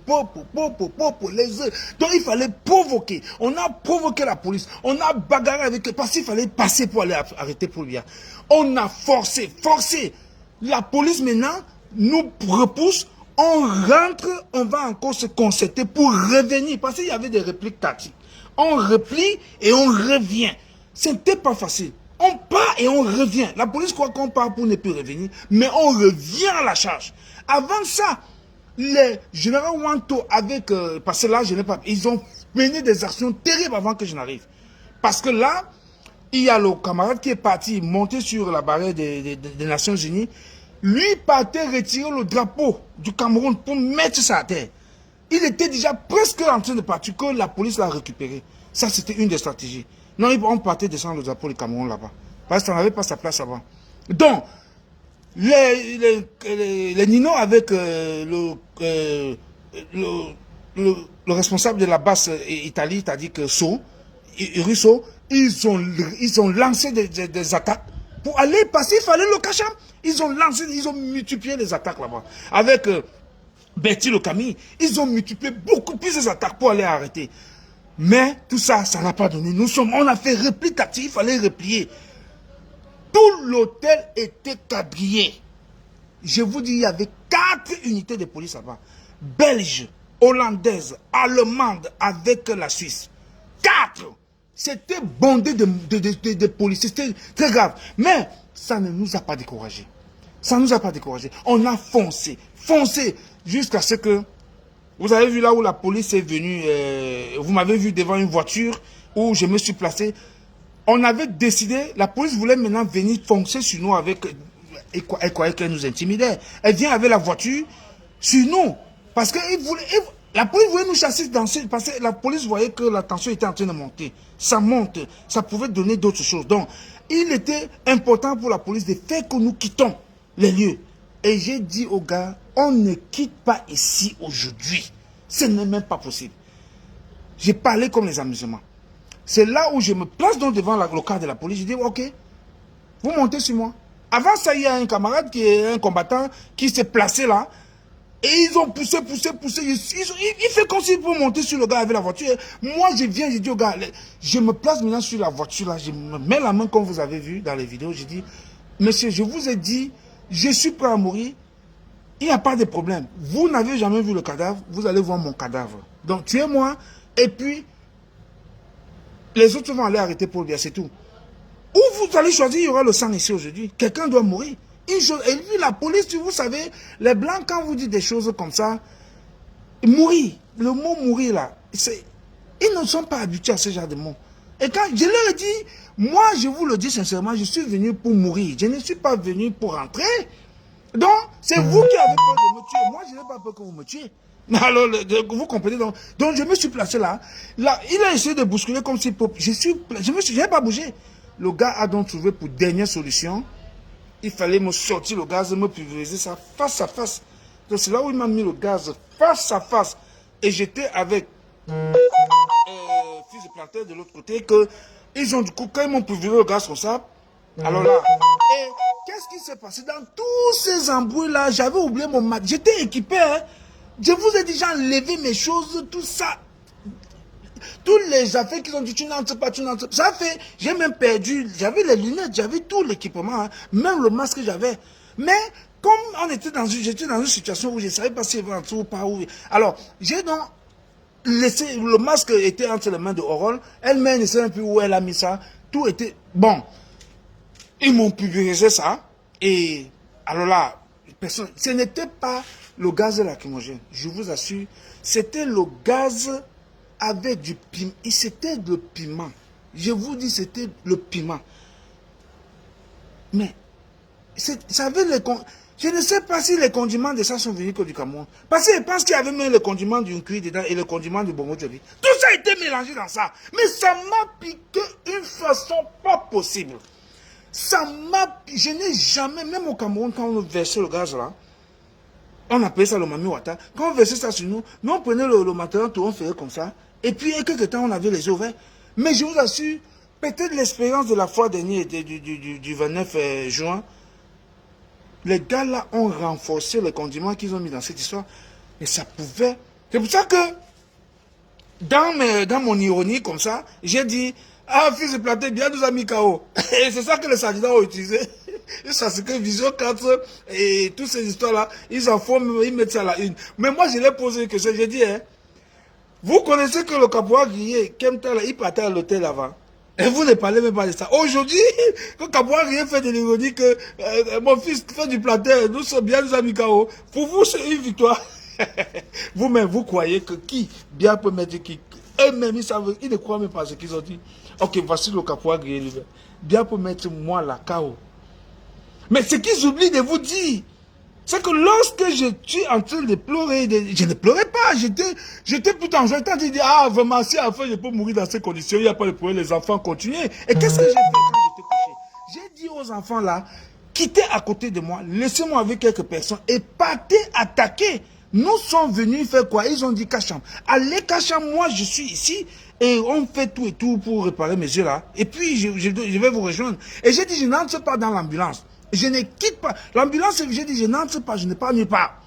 Les œufs. Donc il fallait provoquer. On a provoqué la police, on a bagarré avec eux, parce qu'il fallait passer pour aller arrêter Paul Biya. On a forcé. La police maintenant nous repousse. On rentre, on va encore se concerter pour revenir. Parce qu'il y avait des répliques tactiques. On replie et on revient. C'était pas facile. On part et on revient. La police croit qu'on part pour ne plus revenir. Mais on revient à la charge. Avant ça, les généraux Wanto avec... parce que là, je n'ai pas... Ils ont mené des actions terribles avant que je n'arrive. Parce que là, il y a le camarade qui est parti monter sur la barrière des Nations Unies. Lui partait retirer le drapeau du Cameroun pour mettre ça à terre. Il était déjà presque en train de partir que la police l'a récupéré. Ça, c'était une des stratégies. Non, on partait descendre le drapeau du Cameroun là-bas. Parce que ça n'avait pas sa place avant. Donc, les Nino avec le responsable de la base Italie, c'est-à-dire que Russo, ils ont lancé des attaques. Pour aller passer, il fallait le Kacham. Ils ont multiplié les attaques là-bas. Avec Bertie le Camille, ils ont multiplié beaucoup plus les attaques pour aller arrêter. Mais tout ça, ça n'a pas donné. On a fait repli tactique, il fallait replier. Tout l'hôtel était quadrillé. Je vous dis, il y avait 4 unités de police là-bas. Belges, hollandaises, allemandes avec la Suisse. 4! C'était bondé de policiers, c'était très grave. Mais ça ne nous a pas découragés. Ça ne nous a pas découragé. On a foncé, foncé, jusqu'à ce que... Vous avez vu là où la police est venue, vous m'avez vu devant une voiture où je me suis placé. On avait décidé, la police voulait maintenant venir foncer sur nous avec... Elle croyait qu'elle nous intimidait. Elle vient avec la voiture sur nous. Parce que la police voulait nous chasser parce que la police voyait que la tension était en train de monter. Ça monte, ça pouvait donner d'autres choses. Donc, il était important pour la police de faire que nous quittons les lieux. Et j'ai dit aux gars, on ne quitte pas ici aujourd'hui. Ce n'est même pas possible. J'ai parlé comme les amusements. C'est là où je me place donc devant le cadre de la police. Je dis, ok, vous montez sur moi. Avant ça, il y a un camarade qui est un combattant qui s'est placé là. Et ils ont poussé. Il fait comme s'il pour monter sur le gars avec la voiture. Moi, je viens, je dis au gars, je me place maintenant sur la voiture là. Je me mets la main comme vous avez vu dans les vidéos. Je dis, monsieur, je vous ai dit, je suis prêt à mourir. Il n'y a pas de problème. Vous n'avez jamais vu le cadavre, vous allez voir mon cadavre. Donc, tuez-moi, et puis, les autres vont aller arrêter Paul Biya, c'est tout. Ou vous allez choisir, il y aura le sang ici aujourd'hui. Quelqu'un doit mourir. Une chose, et puis la police, vous savez, les Blancs, quand vous dites des choses comme ça, mourir, le mot mourir là, ils ne sont pas habitués à ce genre de mots. Et quand je leur ai dit, moi, je vous le dis sincèrement, je suis venu pour mourir. Je ne suis pas venu pour rentrer. Donc, c'est vous qui avez peur de me tuer. Moi, je n'ai pas peur que vous me tuiez. Alors, vous comprenez donc. Donc, je me suis placé là. Là, il a essayé de bousculer comme si... Je n'ai pas bougé. Le gars a donc trouvé pour dernière solution. Il fallait me sortir le gaz, me pulvériser ça face à face. Donc, c'est là où il m'a mis le gaz face à face. Et j'étais avec fils de planteur de l'autre côté que ils ont du coup, quand ils m'ont pulvérisé le gaz comme ça, alors là, et qu'est-ce qui s'est passé dans tous ces embrouilles-là? J'avais oublié mon mat. J'étais équipé, hein. Je vous ai déjà enlevé mes choses, tout ça. Tous les affaires qui ont dit tu n'entres pas, tu n'entres pas. Ça fait, j'ai même perdu, j'avais les lunettes, j'avais tout l'équipement, hein. Même le masque que j'avais. Mais comme j'étais dans une situation où je ne savais pas si il va entrer ou pas. Alors, j'ai donc laissé, le masque était entre les mains de Aurore. Elle-même ne sait même plus où elle a mis ça. Tout était bon. Ils m'ont pulvérisé ça. Et alors là, personne, ce n'était pas le gaz lacrymogène, je vous assure. C'était le gaz avec du piment. C'était le piment. Je vous dis, c'était le piment. Mais, ça avait les... Je ne sais pas si les condiments de ça sont venus que du Cameroun. Parce que je pense qu'il y avait même le condiment d'une cuir dedans et le condiment du bongo tchobi. Tout ça a été mélangé dans ça. Mais ça m'a piqué d'une façon pas possible. Ça m'a... Je n'ai jamais, même au Cameroun, quand on versait le gaz là, on appelait ça le mami wata. Quand on versait ça sur nous, on prenait le matériel, tout, on faisait comme ça. Et puis, il y a quelques temps, on avait les yeux ouverts. Mais je vous assure, peut-être l'expérience de la fois dernière, du 29 juin, les gars là ont renforcé les condiments qu'ils ont mis dans cette histoire. Et ça pouvait... C'est pour ça que, dans mon ironie comme ça, j'ai dit, ah, fils de planter, bien nous a mis KO. Et c'est ça que les candidats ont utilisé. Ça, c'est que Vision 4 et toutes ces histoires-là, ils en font, ils mettent ça à la une. Mais moi, je l'ai posé une question, j'ai dit, hein, vous connaissez que le caporal grillé, Kemta, il partait à l'hôtel avant. Et vous ne parlez même pas de ça. Aujourd'hui, quand caporal grillé fait de l'ironie que mon fils fait du planter, nous sommes bien nous amis KO. Pour vous, c'est une victoire. Vous-même, vous croyez que qui bien peut mettre qui? Eux-mêmes, ils ne croient même pas ce qu'ils ont dit. Ok, voici le caporal grillé. Bien peut mettre moi la KO. Mais ce qu'ils oublient de vous dire, c'est que lorsque je suis en train de pleurer, je ne pleurais pas, j'étais plutôt en train de dire, ah vraiment, si enfin je peux mourir dans ces conditions, il n'y a pas de problème, les enfants continuent. Et qu'est-ce que j'ai fait quand j'étais couché? J'ai dit aux enfants là, quittez à côté de moi, laissez-moi avec quelques personnes et partez attaquer. Nous sommes venus faire quoi? Ils ont dit Kacham. Allez Kacham, moi je suis ici et on fait tout et tout pour réparer mes yeux là. Et puis je vais vous rejoindre. Et j'ai dit, je n'entre pas dans l'ambulance. Je ne quitte pas. L'ambulance, j'ai dit, je n'entre pas, je n'ai pas nulle part.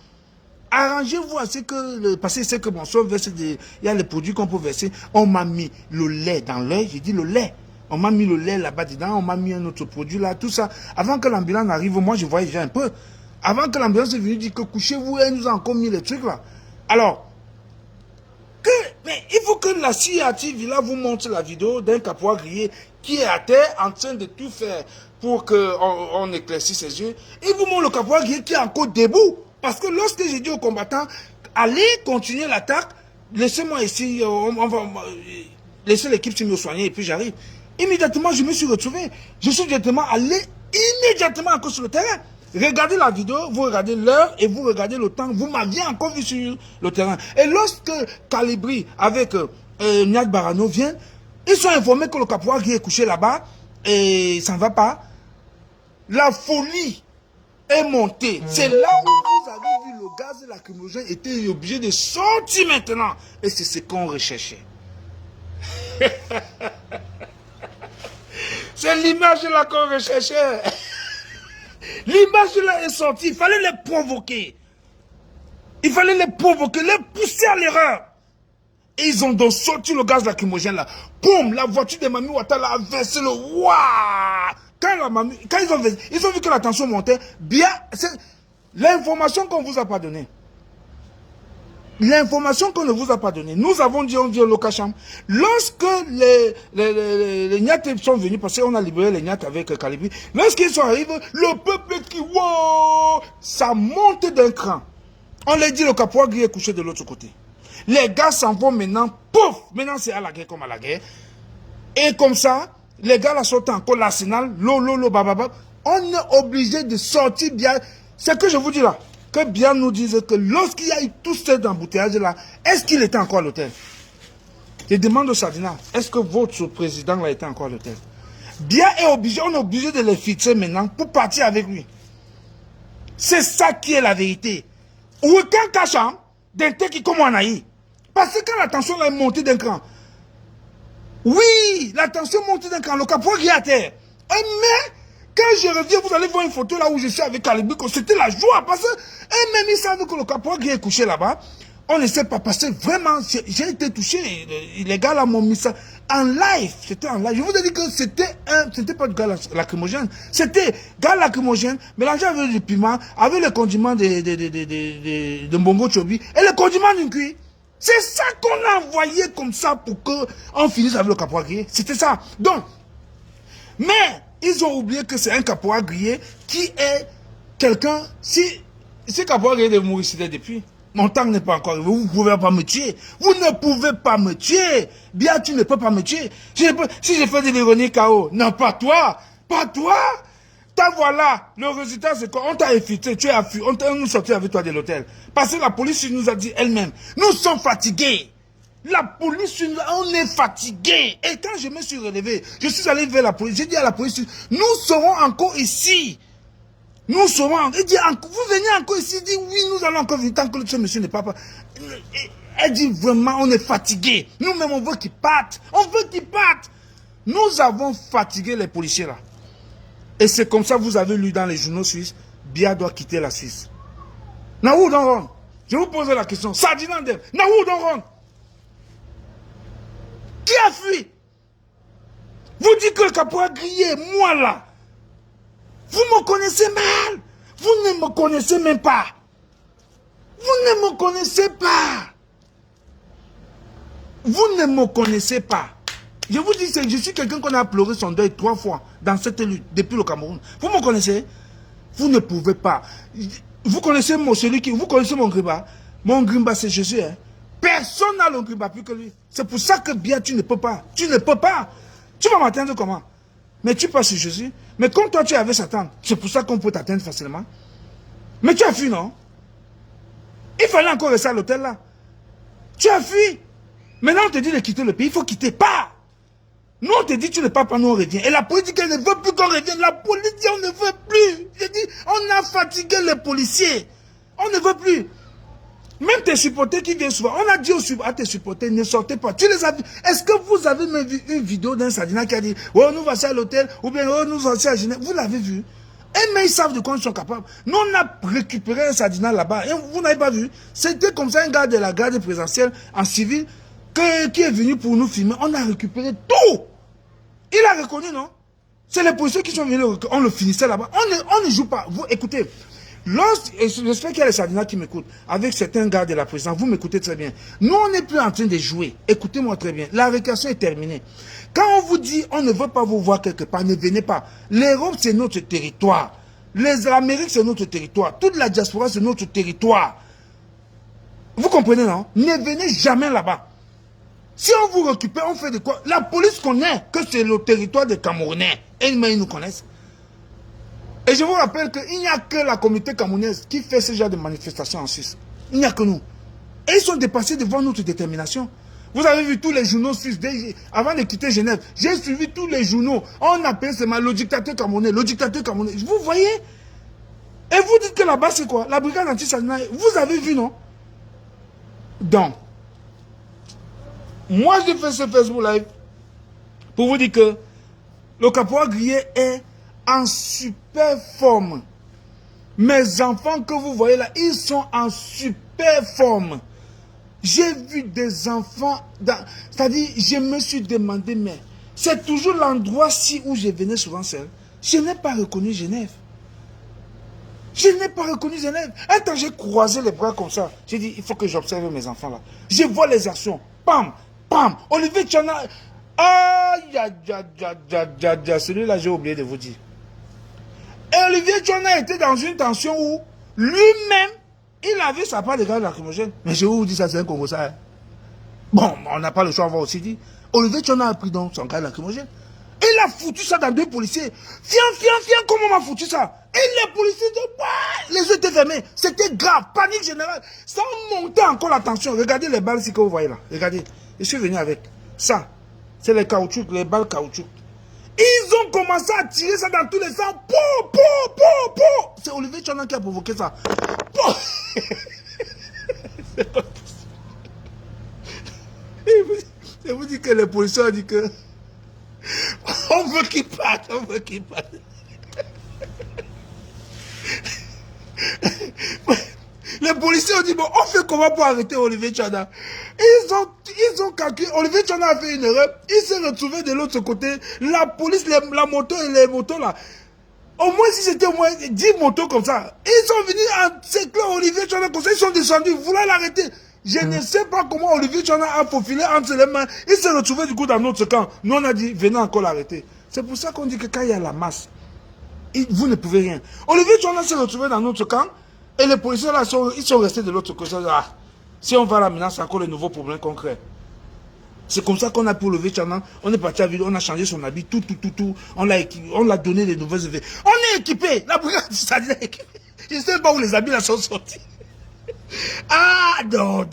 Arrangez-vous à ce que, parce que c'est que mon soeur verse il y a les produits qu'on peut verser. On m'a mis le lait dans l'œil, j'ai dit le lait. On m'a mis le lait là-bas dedans, on m'a mis un autre produit là, tout ça. Avant que l'ambulance arrive, moi je voyais déjà un peu. Avant que l'ambulance est venue dire que couchez-vous, elle nous a encore mis les trucs là. Alors, mais il faut que la CIA TV là vous montre la vidéo d'un caporal grillé qui est à terre en train de tout faire pour qu'on éclaircisse ses yeux. Il vous montre le caporal Gueye qui est encore debout. Parce que lorsque j'ai dit aux combattants, allez continuer l'attaque, laissez-moi ici, on va laisser l'équipe me soigner et puis j'arrive. Immédiatement, je me suis retrouvé. Je suis directement allé immédiatement encore sur le terrain. Regardez la vidéo, vous regardez l'heure et vous regardez le temps. Vous m'aviez encore vu sur le terrain. Et lorsque Calibri avec Niad Barano viennent, ils sont informés que le caporal qui est couché là-bas et ça ne va pas. La folie est montée. C'est là où vous avez vu le gaz lacrymogène était obligé de sortir maintenant. Et c'est ce qu'on recherchait. C'est l'image là qu'on recherchait. L'image là est sortie. Il fallait les provoquer. Il fallait les provoquer, les pousser à l'erreur. Et ils ont donc sorti le gaz lacrymogène là. Boum, la voiture de Mamie Ouattara a versé le waouh. Quand ils ont vu que la tension montait, bien, l'information qu'on ne vous a pas donnée. L'information qu'on ne vous a pas donnée. Nous avons dit, on dit au Lokacham, lorsque les Niates sont venus, parce qu'on a libéré les Niates avec Calibri, lorsqu'ils sont arrivés, le peuple qui, wow, ça monte d'un cran. On leur dit, le caporal Gueye est couché de l'autre côté. Les gars s'en vont maintenant, pouf, maintenant c'est à la guerre comme à la guerre. Et comme ça, les gars là sortent encore l'arsenal, bababa. On est obligé de sortir bien. C'est que je vous dis là, que bien nous dise que lorsqu'il y a eu tout cet embouteillage là, est-ce qu'il était encore à l'hôtel? Je demande au Sadina, est-ce que votre président là était encore à l'hôtel? Bien est obligé, on est obligé de les fixer maintenant pour partir avec lui. C'est ça qui est la vérité. Ou quand Kacham, d'un tel qui comme on a eu. Parce que quand la tension là est montée d'un cran, oui, la tension monte d'un cran, le caporal Gueye à terre. Mais, quand je reviens, vous allez voir une photo là où je suis avec Calibri, c'était la joie. Parce que, même ils savent que le caporal Gueye est couché là-bas. On ne sait pas, parce que vraiment, j'ai été touché. Les gars là m'ont mis ça en live. C'était en live. Je vous ai dit que c'était pas du gaz lacrymogène. C'était gaz lacrymogène mélangé avec du piment, avec le condiment de Mbongo Chobi et le condiment d'une cuit. C'est ça qu'on a envoyé comme ça pour qu'on finisse avec le caporal Gueye. C'était ça. Donc, mais ils ont oublié que c'est un caporal Gueye qui est quelqu'un. Si caporal Gueye est mort ici depuis, mon temps n'est pas encore arrivé. Vous ne pouvez pas me tuer. Vous ne pouvez pas me tuer. Bien, tu ne peux pas me tuer. Si je fais de l'ironie KO, non, pas toi. Pas toi. Voilà, le résultat c'est qu'on t'a infiltré, tu as fui, on nous sorti avec toi de l'hôtel. Parce que la police nous a dit elle-même, nous sommes fatigués. La police, on est fatigués. Et quand je me suis relevé, je suis allé vers la police, j'ai dit à la police, nous serons encore ici. Nous serons, elle dit, vous venez encore ici, elle dit, oui, nous allons encore venir tant que ce monsieur n'est pas. Elle dit, vraiment, on est fatigués. Nous-mêmes, on veut qu'ils partent. On veut qu'ils partent. Nous avons fatigué les policiers là. Et c'est comme ça, vous avez lu dans les journaux suisses, Bia doit quitter la Suisse. Naou Donron, je vous pose la question, Sadina Ndem, Naou Donron, qui a fui? Vous dites que le caporal Gueye, moi là, vous me connaissez mal, vous ne me connaissez même pas. Vous ne me connaissez pas. Vous ne me connaissez pas. Je vous dis, je suis quelqu'un qu'on a pleuré son deuil 3 fois dans cette lutte, depuis le Cameroun. Vous me connaissez? Vous ne pouvez pas. Vous connaissez vous connaissez mon Grimba? Mon Grimba, c'est Jésus. Hein? Personne n'a le Grimba plus que lui. C'est pour ça que bien, tu ne peux pas. Tu ne peux pas. Tu vas m'atteindre comment? Mais tu passes sur Jésus. Mais comme toi, tu avais Satan, c'est pour ça qu'on peut t'atteindre facilement. Mais tu as fui, non? Il fallait encore rester à l'hôtel là. Tu as fui. Maintenant, on te dit de quitter le pays. Il faut quitter. Pas. Nous, on te dit, tu ne pars pas, nous, on revient. Et la police dit qu'elle ne veut plus qu'on revienne. La police dit, on ne veut plus. Je dis, on a fatigué les policiers. On ne veut plus. Même tes supporters qui viennent souvent, on a dit à tes supporters, ne sortez pas. Tu les as vus. Est-ce que vous avez même vu une vidéo d'un Sadina qui a dit, oh, nous voici à l'hôtel, ou bien, oh, nous voici à Genève. Vous l'avez vu? Et mais ils savent de quoi ils sont capables. Nous, on a récupéré un Sadina là-bas. Et vous n'avez pas vu? C'était comme ça un gars de la garde présidentielle en civil qui est venu pour nous filmer. On a récupéré tout. Il a reconnu, non? C'est les policiers qui sont venus, on le finissait là-bas. On ne joue pas. Vous écoutez, J'espère qu'il y a les Sardinats qui m'écoutent. Avec certains gars de la présidence, vous m'écoutez très bien. Nous, on n'est plus en train de jouer. Écoutez-moi très bien. La récréation est terminée. Quand on vous dit, on ne veut pas vous voir quelque part, ne venez pas. L'Europe, c'est notre territoire. L'Amérique, c'est notre territoire. Toute la diaspora, c'est notre territoire. Vous comprenez, non? Ne venez jamais là-bas. Si on vous récupère, on fait de quoi? La police connaît que c'est le territoire des Camerounais. Et ils nous connaissent. Et je vous rappelle qu'il n'y a que la communauté camerounaise qui fait ce genre de manifestations en Suisse. Il n'y a que nous. Et ils sont dépassés devant notre détermination. Vous avez vu tous les journaux suisses. Avant de quitter Genève, j'ai suivi tous les journaux. On appelle seulement le dictateur camerounais, le dictateur camerounais. Vous voyez? Et vous dites que là-bas, c'est quoi? La brigade anti-Sardinat. Vous avez vu, non? Donc, moi, j'ai fait ce Facebook Live pour vous dire que le caporal grillé est en super forme. Mes enfants que vous voyez là, ils sont en super forme. J'ai vu des enfants, c'est-à-dire, je me suis demandé, mais c'est toujours l'endroit-ci où je venais souvent seul. Je n'ai pas reconnu Genève. Je n'ai pas reconnu Genève. Un temps, j'ai croisé les bras comme ça. J'ai dit, il faut que j'observe mes enfants là. Je vois les actions. Pam, pam. Olivier Tchana. Aïe, celui-là, j'ai oublié de vous dire. Et Olivier Tchana était dans une tension où lui-même, il avait sa part de gaz lacrymogène. Mais je vous dis ça, c'est un Congo ça. Hein. Bon, on n'a pas le choix, on va aussi dire. Olivier Tchana a pris donc son gaz lacrymogène. Il a foutu ça dans 2 policiers. Viens, comment on m'a foutu ça? Et les policiers, les yeux étaient fermés. C'était grave, panique générale. Ça montait encore la tension. Regardez les balles ici que vous voyez là. Regardez, je suis venu avec ça. C'est les caoutchoucs, les balles caoutchouc. Ils ont commencé à tirer ça dans tous les sens. C'est Olivier Tchana qui a provoqué ça. Je vous dis que les policiers ont dit que on veut qu'il parte, on veut qu'il parte. Les policiers ont dit, bon, on fait comment pour arrêter Olivier Tchana? Ils ont calculé, Olivier Tchana a fait une erreur, il s'est retrouvé de l'autre côté, la police, la moto et les motos là. Au moins, si c'était au moins 10 motos comme ça, ils sont venus encercler Olivier Tchana comme ça, ils sont descendus, vouloir l'arrêter. Je ne sais pas comment Olivier Tchana a faufilé entre les mains. Il s'est retrouvé du coup dans notre camp. Nous, on a dit, venez encore l'arrêter. C'est pour ça qu'on dit que quand il y a la masse, vous ne pouvez rien. Olivier Tchana s'est retrouvé dans notre camp et les policiers là, ils sont restés de l'autre côté. Ah, si on va là maintenant, c'est encore le nouveau problème concret. C'est comme ça qu'on a pu Olivier Tchana. On est parti à ville, on a changé son habit, tout. On l'a donné des nouvelles effets. On est équipé. La brigade, ça dit équipé. Je ne sais pas où les habits là sont sortis. Ah non.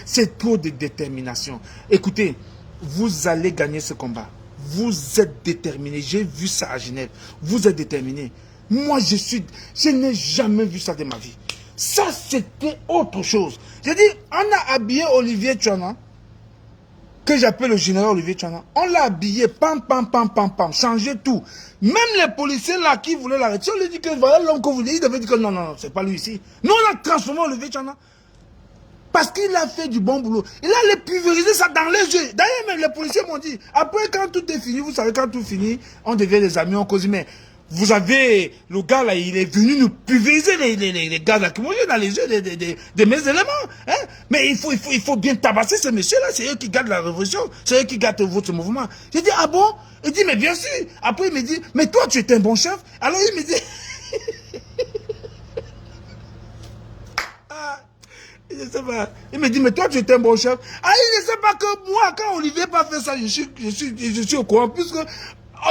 C'est trop de détermination. Écoutez, vous allez gagner ce combat. Vous êtes déterminés. J'ai vu ça à Genève. Vous êtes déterminés. Moi, je n'ai jamais vu ça de ma vie. Ça, c'était autre chose. J'ai dit, on a habillé Olivier Tchana, que j'appelle le général Olivier Tchana. On l'a habillé, pam, changé tout. Même les policiers là qui voulaient l'arrêter, on lui dit que voilà l'homme que vous voulez, il devait dire que non, c'est pas lui ici. Nous, on a transformé Olivier Tchana. Parce qu'il a fait du bon boulot. Il a pulvérisé ça dans les yeux. D'ailleurs, même les policiers m'ont dit, après quand tout est fini, vous savez, quand tout finit, on devient des amis, on cause. Mais vous avez, le gars là, il est venu nous pulvériser les gars là, qui m'ont dans les yeux de mes éléments. Hein? Mais il faut bien tabasser ces messieurs-là. C'est eux qui gardent la révolution. C'est eux qui gardent votre mouvement. J'ai dit, ah bon? Il dit, mais bien sûr. Après, il me dit, mais toi, tu es un bon chef. Alors, il me dit, je sais pas. Il me dit, mais toi, tu es un bon chef. Ah, il ne sait pas que moi, quand Olivier n'a pas fait ça, je suis au courant. Puisque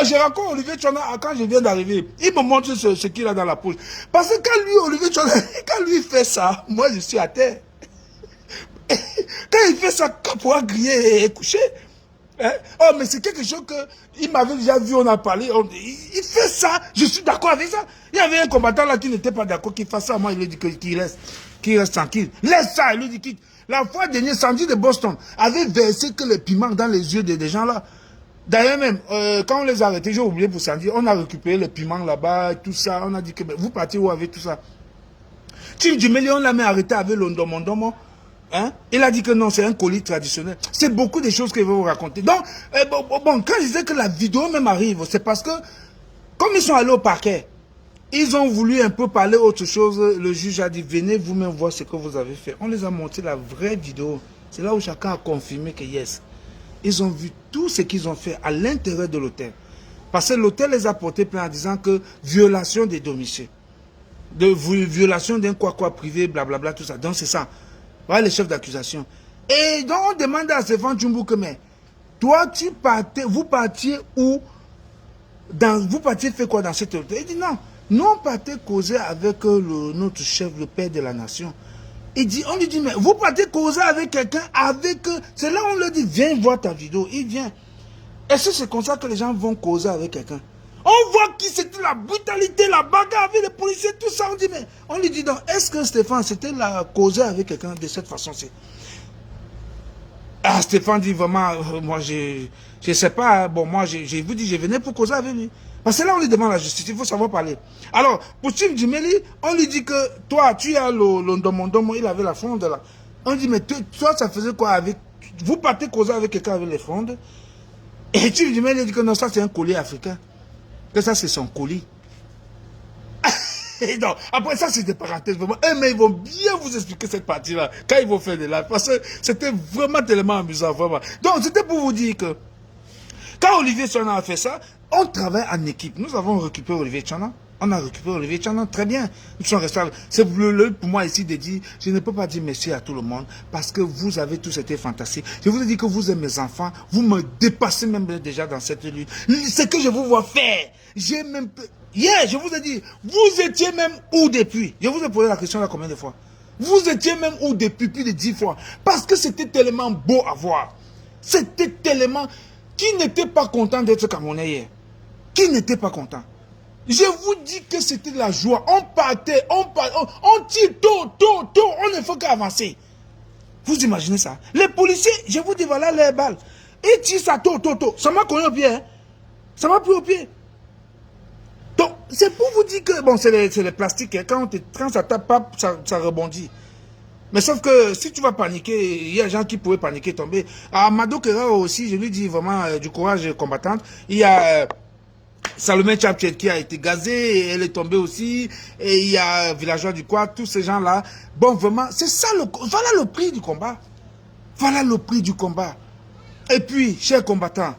je raconte Olivier Tchana quand je viens d'arriver. Il me montre ce qu'il a dans la poche. Parce que quand lui, Olivier Tchana, quand lui fait ça, moi, je suis à terre. Quand il fait ça, pour griller et coucher. Hein? Oh, mais c'est quelque chose que il m'avait déjà vu, on a parlé. Il fait ça, je suis d'accord avec ça. Il y avait un combattant là qui n'était pas d'accord qu'il fasse ça. Moi, il lui dit qu'il reste tranquille. Laisse ça, il lui dit qu'il... La fois dernière, Sandy de Boston avait versé que les piments dans les yeux des gens là. D'ailleurs même, quand on les a arrêtés, j'ai oublié pour Sandy, on a récupéré les piments là-bas, tout ça. On a dit que vous partez où avec tout ça? Tim Dumeli, on l'a même arrêté avec l'Ondomondomo. Hein? Il a dit que non, c'est un colis traditionnel. C'est beaucoup de choses qu'il va vous raconter. Donc, quand je disais que la vidéo même arrive, c'est parce que, comme ils sont allés au parquet, Ils ont voulu un peu parler autre chose. Le juge a dit, venez vous-même voir ce que vous avez fait. On les a montré la vraie vidéo. C'est là où chacun a confirmé que yes. Ils ont vu tout ce qu'ils ont fait à l'intérieur de l'hôtel. Parce que l'hôtel les a portés plainte en disant que violation des domiciles. De violation d'un quoi privé, blablabla, tout ça. Donc c'est ça. Voilà les chefs d'accusation. Et donc on demande à Stéphane Tchoumbou que, mais toi, vous partiez où? Vous partiez faire quoi dans cet hôtel? Il dit non. Nous, on partait causer avec notre chef, le père de la nation. On lui dit, mais vous partez causer avec quelqu'un, c'est là où on lui dit, viens voir ta vidéo. Il vient. Est-ce que c'est comme ça que les gens vont causer avec quelqu'un? On voit qui c'était la brutalité, la bagarre avec les policiers, tout ça. On lui dit, donc, est-ce que Stéphane, c'était la causer avec quelqu'un de cette façon-ci? Ah, Stéphane dit vraiment, moi, je sais pas, bon, moi, je vous dis, je venais pour causer avec lui. Parce que là, on lui demande la justice, il faut savoir parler. Alors, pour Steve Djimeli, on lui dit que, toi, tu as le ndomondomo, il avait la fronde là. On dit, mais toi, ça faisait quoi avec, vous partez causer avec quelqu'un avec les frondes? Et Steve Djimeli dit que non, ça c'est un collier africain. Que ça, c'est son colis. Et donc, après ça, c'est des parenthèses vraiment. Mais ils vont bien vous expliquer cette partie-là quand ils vont faire des lives. Parce que c'était vraiment tellement amusant, vraiment. Donc, c'était pour vous dire que quand Olivier Tchana a fait ça, on travaille en équipe. Nous avons récupéré Olivier Tchana. On a récupéré Olivier Tchana, très bien. Nous sommes restés. C'est pour moi ici de dire, je ne peux pas dire merci à tout le monde parce que vous avez tous été fantastiques. Je vous ai dit que vous êtes mes enfants. Vous me dépassez même déjà dans cette lutte. Ce que je vous vois faire, j'ai même... Hier, je vous ai dit, vous étiez même où depuis? Je vous ai posé la question là combien de fois? Vous étiez même où depuis plus de 10 fois? Parce que c'était tellement beau à voir. C'était tellement... Qui n'était pas content d'être Camerounais hier? Qui n'était pas content? Je vous dis que c'était la joie. On partait, on tire tôt, on ne faut qu'avancer. Vous imaginez ça? Les policiers, je vous dis, voilà les balles. Ils tirent ça tôt. Ça m'a cogné au pied. Hein? Ça m'a pris au pied. Donc, c'est pour vous dire que, bon, c'est les plastiques. Hein. Quand ça tape pas, ça rebondit. Mais sauf que si tu vas paniquer, il y a des gens qui pourraient paniquer, tomber. À Mado Kera aussi, je lui dis vraiment du courage combattante. Il y a Salomé Tchapchet qui a été gazée, et elle est tombée aussi. Et il y a Villageois du Quad, tous ces gens-là. Bon, vraiment, c'est ça, voilà le prix du combat. Voilà le prix du combat. Et puis, chers combattants,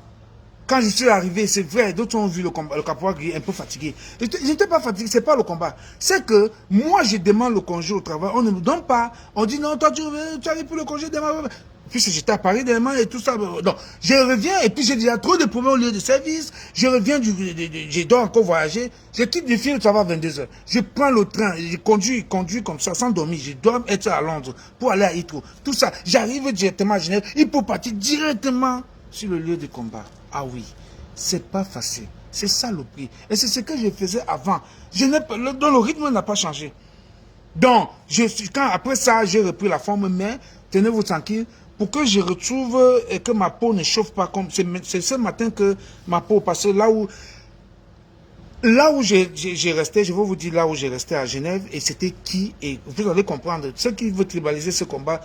quand je suis arrivé, c'est vrai, d'autres ont vu le caporal un peu fatigué. Je n'étais pas fatigué, c'est pas le combat. C'est que moi, je demande le congé au travail, on ne me donne pas. On dit non, toi, tu arrives pour le congé demain. Puis j'étais à Paris demain et tout ça. Donc, je reviens et puis j'ai déjà trop de problèmes au lieu de service. Je reviens, je dois encore voyager. Je quitte du film, ça va à 22 h. Je prends le train, je conduis comme ça, sans dormir. Je dois être à Londres pour aller à Heathrow. Tout ça, j'arrive directement à Genève. Il faut partir directement sur le lieu de combat. Ah oui, c'est pas facile. C'est ça le prix. Et c'est ce que je faisais avant. Donc le rythme n'a pas changé. Donc, après ça, j'ai repris la forme, mais tenez-vous tranquille, pour que je retrouve et que ma peau ne chauffe pas comme... C'est ce matin que ma peau, parce que là où j'ai resté, je vais vous dire là où j'ai resté à Genève, et c'était qui, et vous allez comprendre, ceux qui veulent tribaliser ce combat,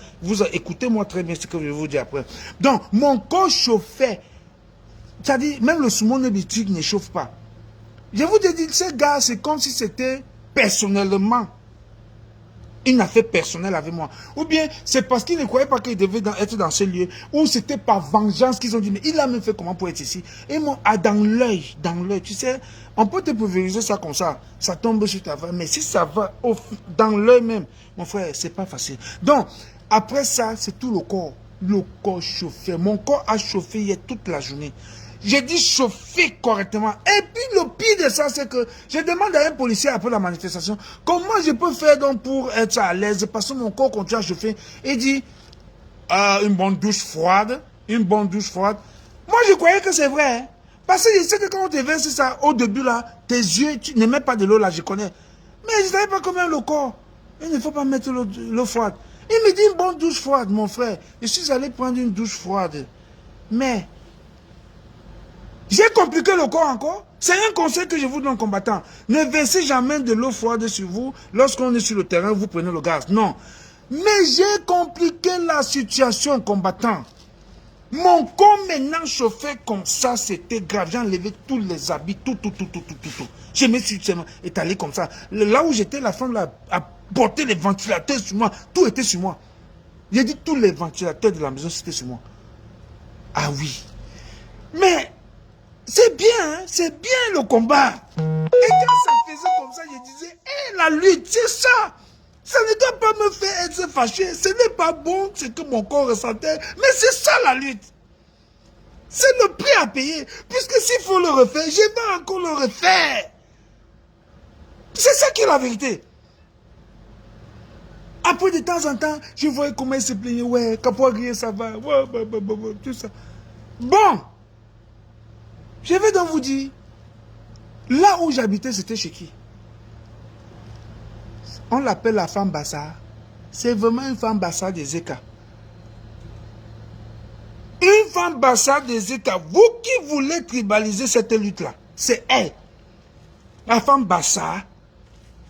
écoutez-moi très bien ce que je vais vous dire après. Donc, mon corps chauffait. C'est-à-dire, même le saumon électrique ne chauffe pas. Je vous ai dit, ces gars, c'est comme si c'était personnellement une affaire personnelle avec moi. Ou bien, c'est parce qu'ils ne croyaient pas qu'ils devaient être dans ce lieu, ou c'était par vengeance qu'ils ont dit, mais il a même fait comment pour être ici. Et moi, dans l'œil, tu sais, on peut te pulvériser ça comme ça, ça tombe sur ta voix, mais si ça va dans l'œil même, mon frère, c'est pas facile. Donc, après ça, c'est tout le corps chauffait. Mon corps a chauffé hier toute la journée. J'ai dit chauffer correctement. Et puis le pire de ça, c'est que je demande à un policier après la manifestation, comment je peux faire donc pour être à l'aise, parce que mon corps continue à chauffer. Il dit, une bonne douche froide, une bonne douche froide. Moi, je croyais que c'est vrai. Hein? Parce que je sais que quand on te verse ça, au début là, tes yeux, tu ne mets pas de l'eau là, je connais. Mais je ne savais pas combien le corps. Il ne faut pas mettre l'eau froide. Il me dit une bonne douche froide, mon frère. Je suis allé prendre une douche froide. Mais... j'ai compliqué le corps encore. C'est un conseil que je vous donne, combattant. Ne versez jamais de l'eau froide sur vous. Lorsqu'on est sur le terrain, vous prenez le gaz. Non. Mais j'ai compliqué la situation, combattant. Mon corps maintenant chauffait comme ça, c'était grave. J'ai enlevé tous les habits, tout. Je me suis étalé comme ça. Là où j'étais, la femme là, a porté les ventilateurs sur moi. Tout était sur moi. J'ai dit tous les ventilateurs de la maison, c'était sur moi. Ah oui. Mais c'est bien, hein? C'est bien le combat. Et quand ça faisait comme ça, je disais, hé, la lutte, c'est ça. Ça ne doit pas me faire être fâché. Ce n'est pas bon ce que mon corps ressentait. Mais c'est ça la lutte. C'est le prix à payer. Puisque s'il faut le refaire, je vais encore le refaire. C'est ça qui est la vérité. Après, de temps en temps, je voyais comment il se plaignait. Ouais, Capois grillé, ça va. Ouais, tout ça. Bon. Je vais donc vous dire. Là où j'habitais, c'était chez qui? On l'appelle la femme Bassa. C'est vraiment une femme Bassa des États. Une femme Bassa des États. Vous qui voulez tribaliser cette lutte-là, c'est elle. La femme Bassa,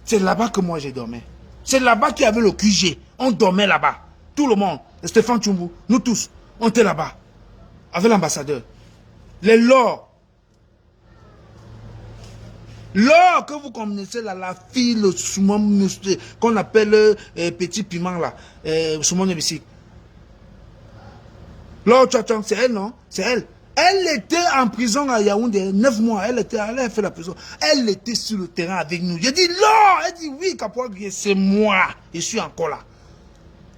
c'est là-bas que moi j'ai dormi. C'est là-bas qu'il y avait le QG. On dormait là-bas. Tout le monde. Stéphane Tchoumbou, nous tous, on était là-bas. Avec l'ambassadeur. Les lords. L'or que vous connaissez là, la fille, le saumon qu'on appelle petit piment là, saumon de bicycle. L'or Tchatchang, c'est elle, non? C'est elle. Elle était en prison à Yaoundé, 9 mois. Elle a fait la prison. Elle était sur le terrain avec nous. J'ai dit l'or. Elle dit oui, Capois Grillé, c'est moi. Je suis encore là.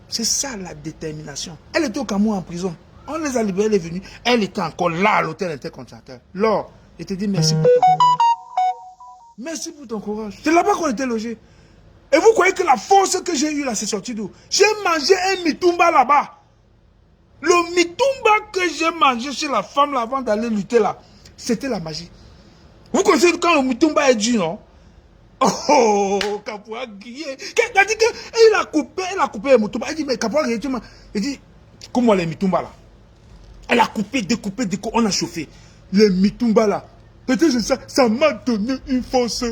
C'est ça la détermination. Elle était au Cameroun en prison. On les a libérés, elle est venue. Elle était encore là à l'hôtel intercontinental. L'or, je te dis merci pour ton courage. Merci pour ton courage. C'est là-bas qu'on était logés. Et vous croyez que la force que j'ai eue là, c'est sorti d'où? J'ai mangé un mitumba là-bas. Le mitumba que j'ai mangé chez la femme là avant d'aller lutter là, c'était la magie. Vous connaissez quand le mitumba est dur, non? Oh, Capois Grillé. Elle a dit qu'elle a coupé le mitumba. Elle dit, mais Capois Grillé, tu m'as. Elle dit, comment les mitumba là? Elle a coupé, découpé, on a chauffé. Les mitumba là. Peut-être ça m'a donné une force.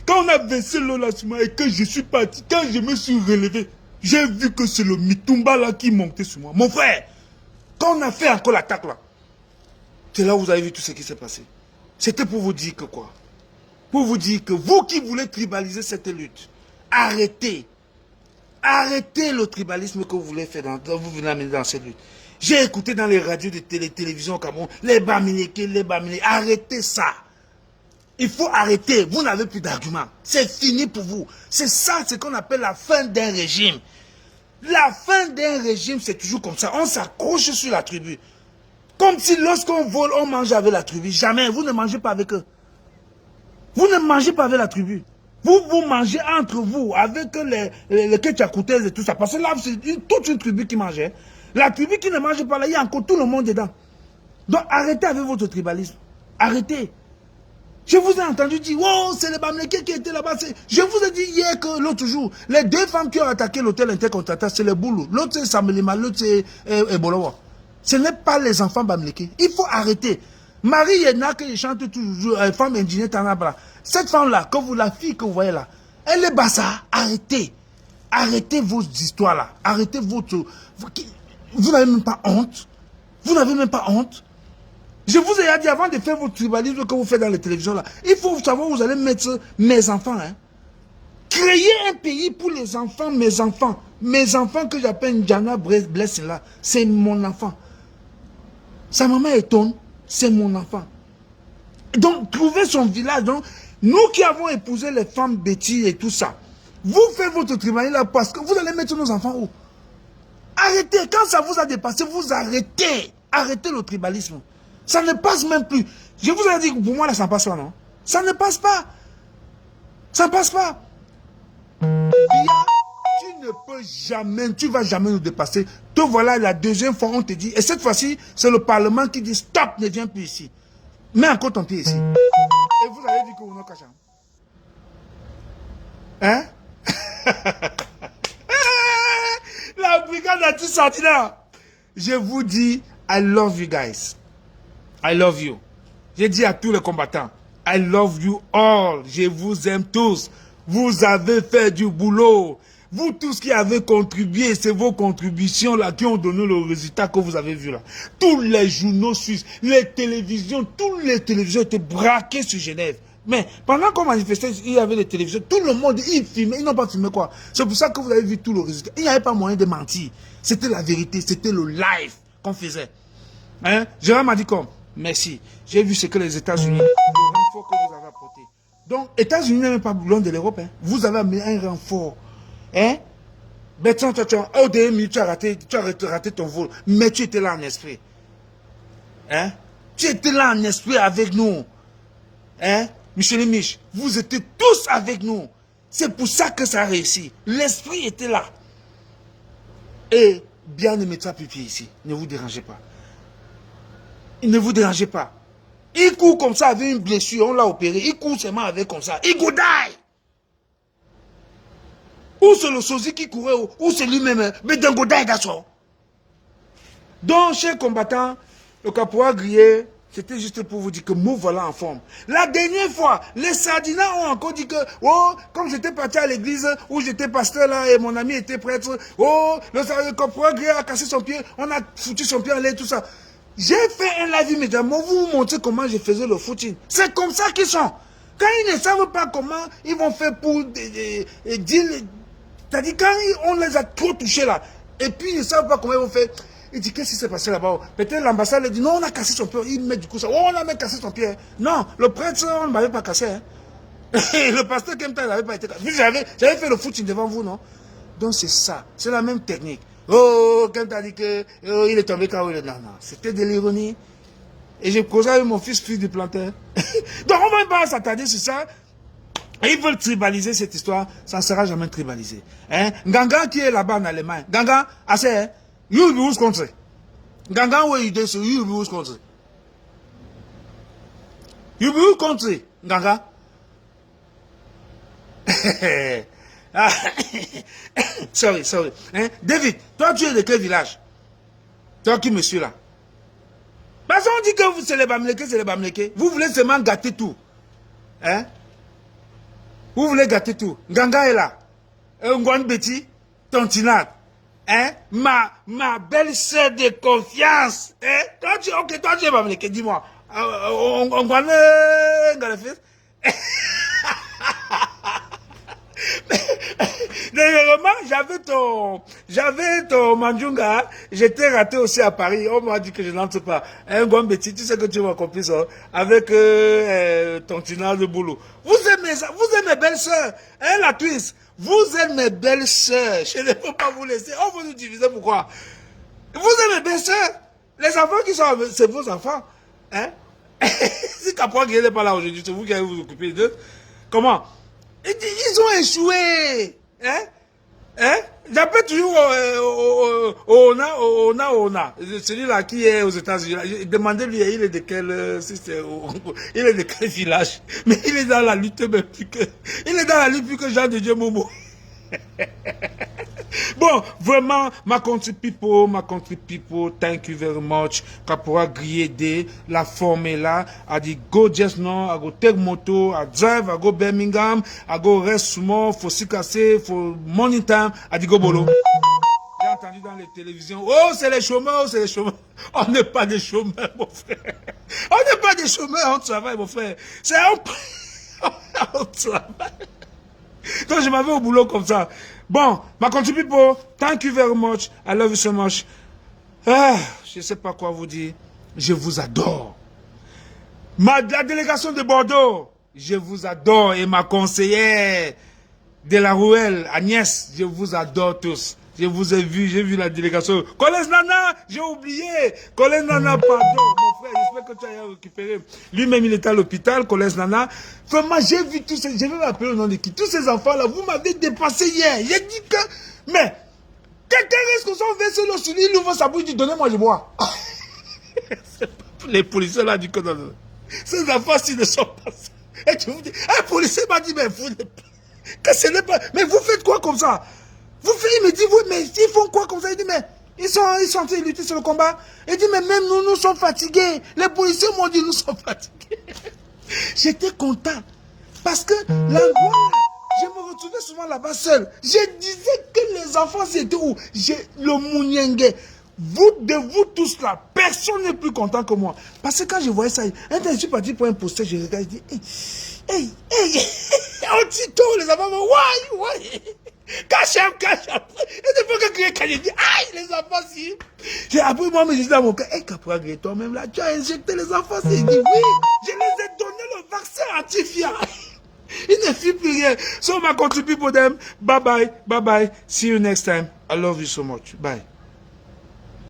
Quand on a versé l'eau là sur moi et que je suis parti, quand je me suis relevé, j'ai vu que c'est le mitumba là qui montait sur moi. Mon frère, quand on a fait encore l'attaque là, c'est là où vous avez vu tout ce qui s'est passé. C'était pour vous dire que quoi? Pour vous dire que vous qui voulez tribaliser cette lutte, arrêtez. Arrêtez le tribalisme que vous voulez faire, vous venez amener dans cette lutte. J'ai écouté dans les radios de télévision au Cameroun, les Bamileke, arrêtez ça. Il faut arrêter, vous n'avez plus d'arguments. C'est fini pour vous. C'est ça, ce qu'on appelle la fin d'un régime. La fin d'un régime, c'est toujours comme ça. On s'accroche sur la tribu. Comme si lorsqu'on vole, on mange avec la tribu. Jamais, vous ne mangez pas avec eux. Vous ne mangez pas avec la tribu. Vous mangez entre vous, avec les Ketchakoutaises et tout ça. Parce que là, c'est toute une tribu qui mangeait. La tribu qui ne mange pas là, il y a encore tout le monde dedans. Donc arrêtez avec votre tribalisme. Arrêtez. Je vous ai entendu dire, oh, c'est les Bamileke qui étaient là-bas. Je vous ai dit hier que l'autre jour, les deux femmes qui ont attaqué l'hôtel intercontinental, c'est les Boulou. L'autre c'est Samelima, l'autre c'est Ebolowa. Ce n'est pas les enfants Bamileke. Il faut arrêter. Marie Yena, que je chante toujours, femme ingénieure Tanabra. Cette femme-là, la fille que vous voyez là, elle est bassa. Arrêtez. Arrêtez vos histoires là. Arrêtez votre... Vous n'avez même pas honte. Vous n'avez même pas honte. Je vous ai dit avant de faire votre tribalisme que vous faites dans les télévisions là, il faut savoir où vous allez mettre mes enfants. Hein. Créer un pays pour les enfants, mes enfants. Mes enfants que j'appelle Njana Blessing là, c'est mon enfant. Sa maman étonne, c'est mon enfant. Donc, trouver son village. Donc, nous qui avons épousé les femmes bêtises et tout ça, vous faites votre tribalisme là parce que vous allez mettre nos enfants où? Arrêtez. Quand ça vous a dépassé, vous arrêtez. Arrêtez le tribalisme. Ça ne passe même plus. Je vous ai dit que pour moi, là, ça ne passe pas, non? Ça ne passe pas. Ça ne passe pas. Bia, tu ne peux jamais, tu ne vas jamais nous dépasser. Te voilà la deuxième fois, on te dit, et cette fois-ci, c'est le Parlement qui dit stop, ne viens plus ici. Mets encore ton pied ici. Et vous avez dit que vous n'avez qu'à hein? La brigade a tout sorti là. Je vous dis, I love you guys. I love you. J'ai dit à tous les combattants, I love you all. Je vous aime tous. Vous avez fait du boulot. Vous tous qui avez contribué, c'est vos contributions là qui ont donné le résultat que vous avez vu là. Tous les journaux suisses, les télévisions, toutes les télévisions étaient braquées sur Genève. Mais pendant qu'on manifestait, il y avait des télévisions, tout le monde, ils filmaient, ils n'ont pas filmé quoi. C'est pour ça que vous avez vu tout le résultat. Il n'y avait pas moyen de mentir. C'était la vérité, c'était le live qu'on faisait. Hein? Gérard m'a dit comme, merci. J'ai vu ce que les États-Unis, le renfort que vous avez apporté. Donc, États-Unis n'est même pas loin de l'Europe. Hein? Vous avez amené un renfort. Hein? Bertrand, au dernier minute, tu as raté ton vol. Mais tu étais là en esprit. Hein? Tu étais là en esprit avec nous. Hein? Michel et Mich, vous étiez tous avec nous. C'est pour ça que ça a réussi. L'esprit était là. Et bien ne mettez pas pipi ici. Ne vous dérangez pas. Ne vous dérangez pas. Il court comme ça avec une blessure, on l'a opéré. Il court seulement avec comme ça. Il go die. Ou c'est le sosie qui courait, ou c'est lui-même. Mais d'un go die, that's all. Donc, chers combattants, le caporal grillé, c'était juste pour vous dire que nous voilà en forme. La dernière fois, les sardinats ont encore dit que, oh, comme j'étais parti à l'église, où j'étais pasteur là, et mon ami était prêtre, oh, le caporal grillé a cassé son pied, on a foutu son pied en l'air, tout ça. J'ai fait un live immédiatement, vous montrer comment je faisais le footing. C'est comme ça qu'ils sont. Quand ils ne savent pas comment ils vont faire pour dire, c'est-à-dire quand on les a trop touchés là, et puis ils ne savent pas comment ils vont faire. Il dit, qu'est-ce qui s'est passé là-bas? Peut-être l'ambassade lui dit, non, on a cassé son pied. Il met du coup ça, oh, on a même cassé son pied. Non, le prêtre, on ne m'avait pas cassé. Hein. Le pasteur Kemta, il n'avait pas été cassé. J'avais fait le footing devant vous, non? Donc c'est ça, c'est la même technique. Oh, Kemta dit que oh, il est tombé quand il est... Non, non, c'était de l'ironie. Et j'ai causé avec mon fils du plantain. Donc on ne va pas s'attarder sur ça. Et ils veulent tribaliser cette histoire, ça ne sera jamais tribalisé. Hein? Ganga qui est là-bas en Allemagne, Ganga, assez, hein? You will be country. Ganga where you so you will be country. You will be country, Ganga. Sorry. Hein? David, toi tu es de quel village? Toi qui me suis là. Parce qu'on dit que c'est les Bamleke, vous voulez seulement gâter tout. Hein? Vous voulez gâter tout. Ganga est là. Ngwan Betty, Tontinat. Hein? Ma belle-sœur de confiance. Hein? Toi tu es Bamleke, dis-moi. Ngwan Ngalefis. Dernièrement, j'avais ton Manjunga, j'étais raté aussi à Paris, on m'a dit que je n'entre pas. Un Gwambeti, tu sais que tu m'as compris ça, avec ton Tina de boulot. Vous aimez ça, vous êtes mes belles-sœurs, hein, la twist. Vous êtes mes belles-sœurs, je ne peux pas vous laisser, on va nous diviser, pourquoi? Vous êtes mes belles-sœurs, les enfants qui sont, c'est vos enfants, hein? Si Capra qui n'est pas là aujourd'hui, c'est vous qui allez vous occuper d'eux. Comment? Ils ont échoué. Hein? Hein? J'appelle toujours Ona. Celui-là qui est aux États-Unis. Demandez-lui, il est de quel, il est de quel village? Mais il est dans la lutte, mais plus que, il est dans la lutte plus que Jean de Dieu Momo. Bon, vraiment, my country people, thank you very much. Caporal Griede, la forme est là. I dit go just now, I go take moto, I drive, I go Birmingham, I go rest small, for Sikase, for morning time, I dit go bolo. J'ai entendu dans les télévisions, oh c'est les chômeurs, On n'est pas des chômeurs, mon frère. On n'est pas des chômeurs, on travaille, mon frère. C'est on travaille. Donc je m'avais au boulot comme ça. Bon, my country people, thank you very much. I love you so much. Ah, je ne sais pas quoi vous dire. Je vous adore. La délégation de Bordeaux, je vous adore. Et ma conseillère de la Rouelle, Agnès, je vous adore tous. Je vous ai vu, j'ai vu la délégation. Collège Nana, j'ai oublié. Collège Nana, pardon, mon frère, j'espère que tu as récupéré. Lui-même, il était à l'hôpital, Collège Nana. Vraiment, j'ai vu tous ces, je vais m'appeler le nom de qui. Tous ces enfants-là, vous m'avez dépassé hier. J'ai dit que, mais, quelqu'un risque qu'on s'en verse le soulier, il ouvre sa bouche, il dit, donnez-moi, je bois. Les policiers là disent que non. Ces enfants, s'ils ne sont pas ça. Et tu vous dis, un policier m'a dit, mais vous, que ce n'est pas, mais vous faites quoi comme ça? Vous faites, il me dit, vous, mais ils font quoi comme ça? Il dit, mais ils sont en train de lutter sur le combat. Il dit, mais même nous sommes fatigués. Les policiers m'ont dit, nous sommes fatigués. J'étais content. Parce que l'endroit, je me retrouve retrouvais souvent là-bas seul. Je disais que les enfants, c'était où? Le Mouniengue. De vous tous là, personne n'est plus content que moi. Parce que quand je voyais ça, je suis parti pour un poster, je regarde, je dis, hey, on dit tout, les enfants, ouais. Cache-up. Et des fois que quand je dis, aïe, les enfants, si. J'ai appris moi, mais je dis dans mon cœur, Caporal Gré, toi-même là, tu as injecté les enfants, c'est dit, oui, je les ai donné le vaccin anti-fia. Il ne fit plus rien. So, my contribute for them. Bye bye. See you next time. I love you so much. Bye.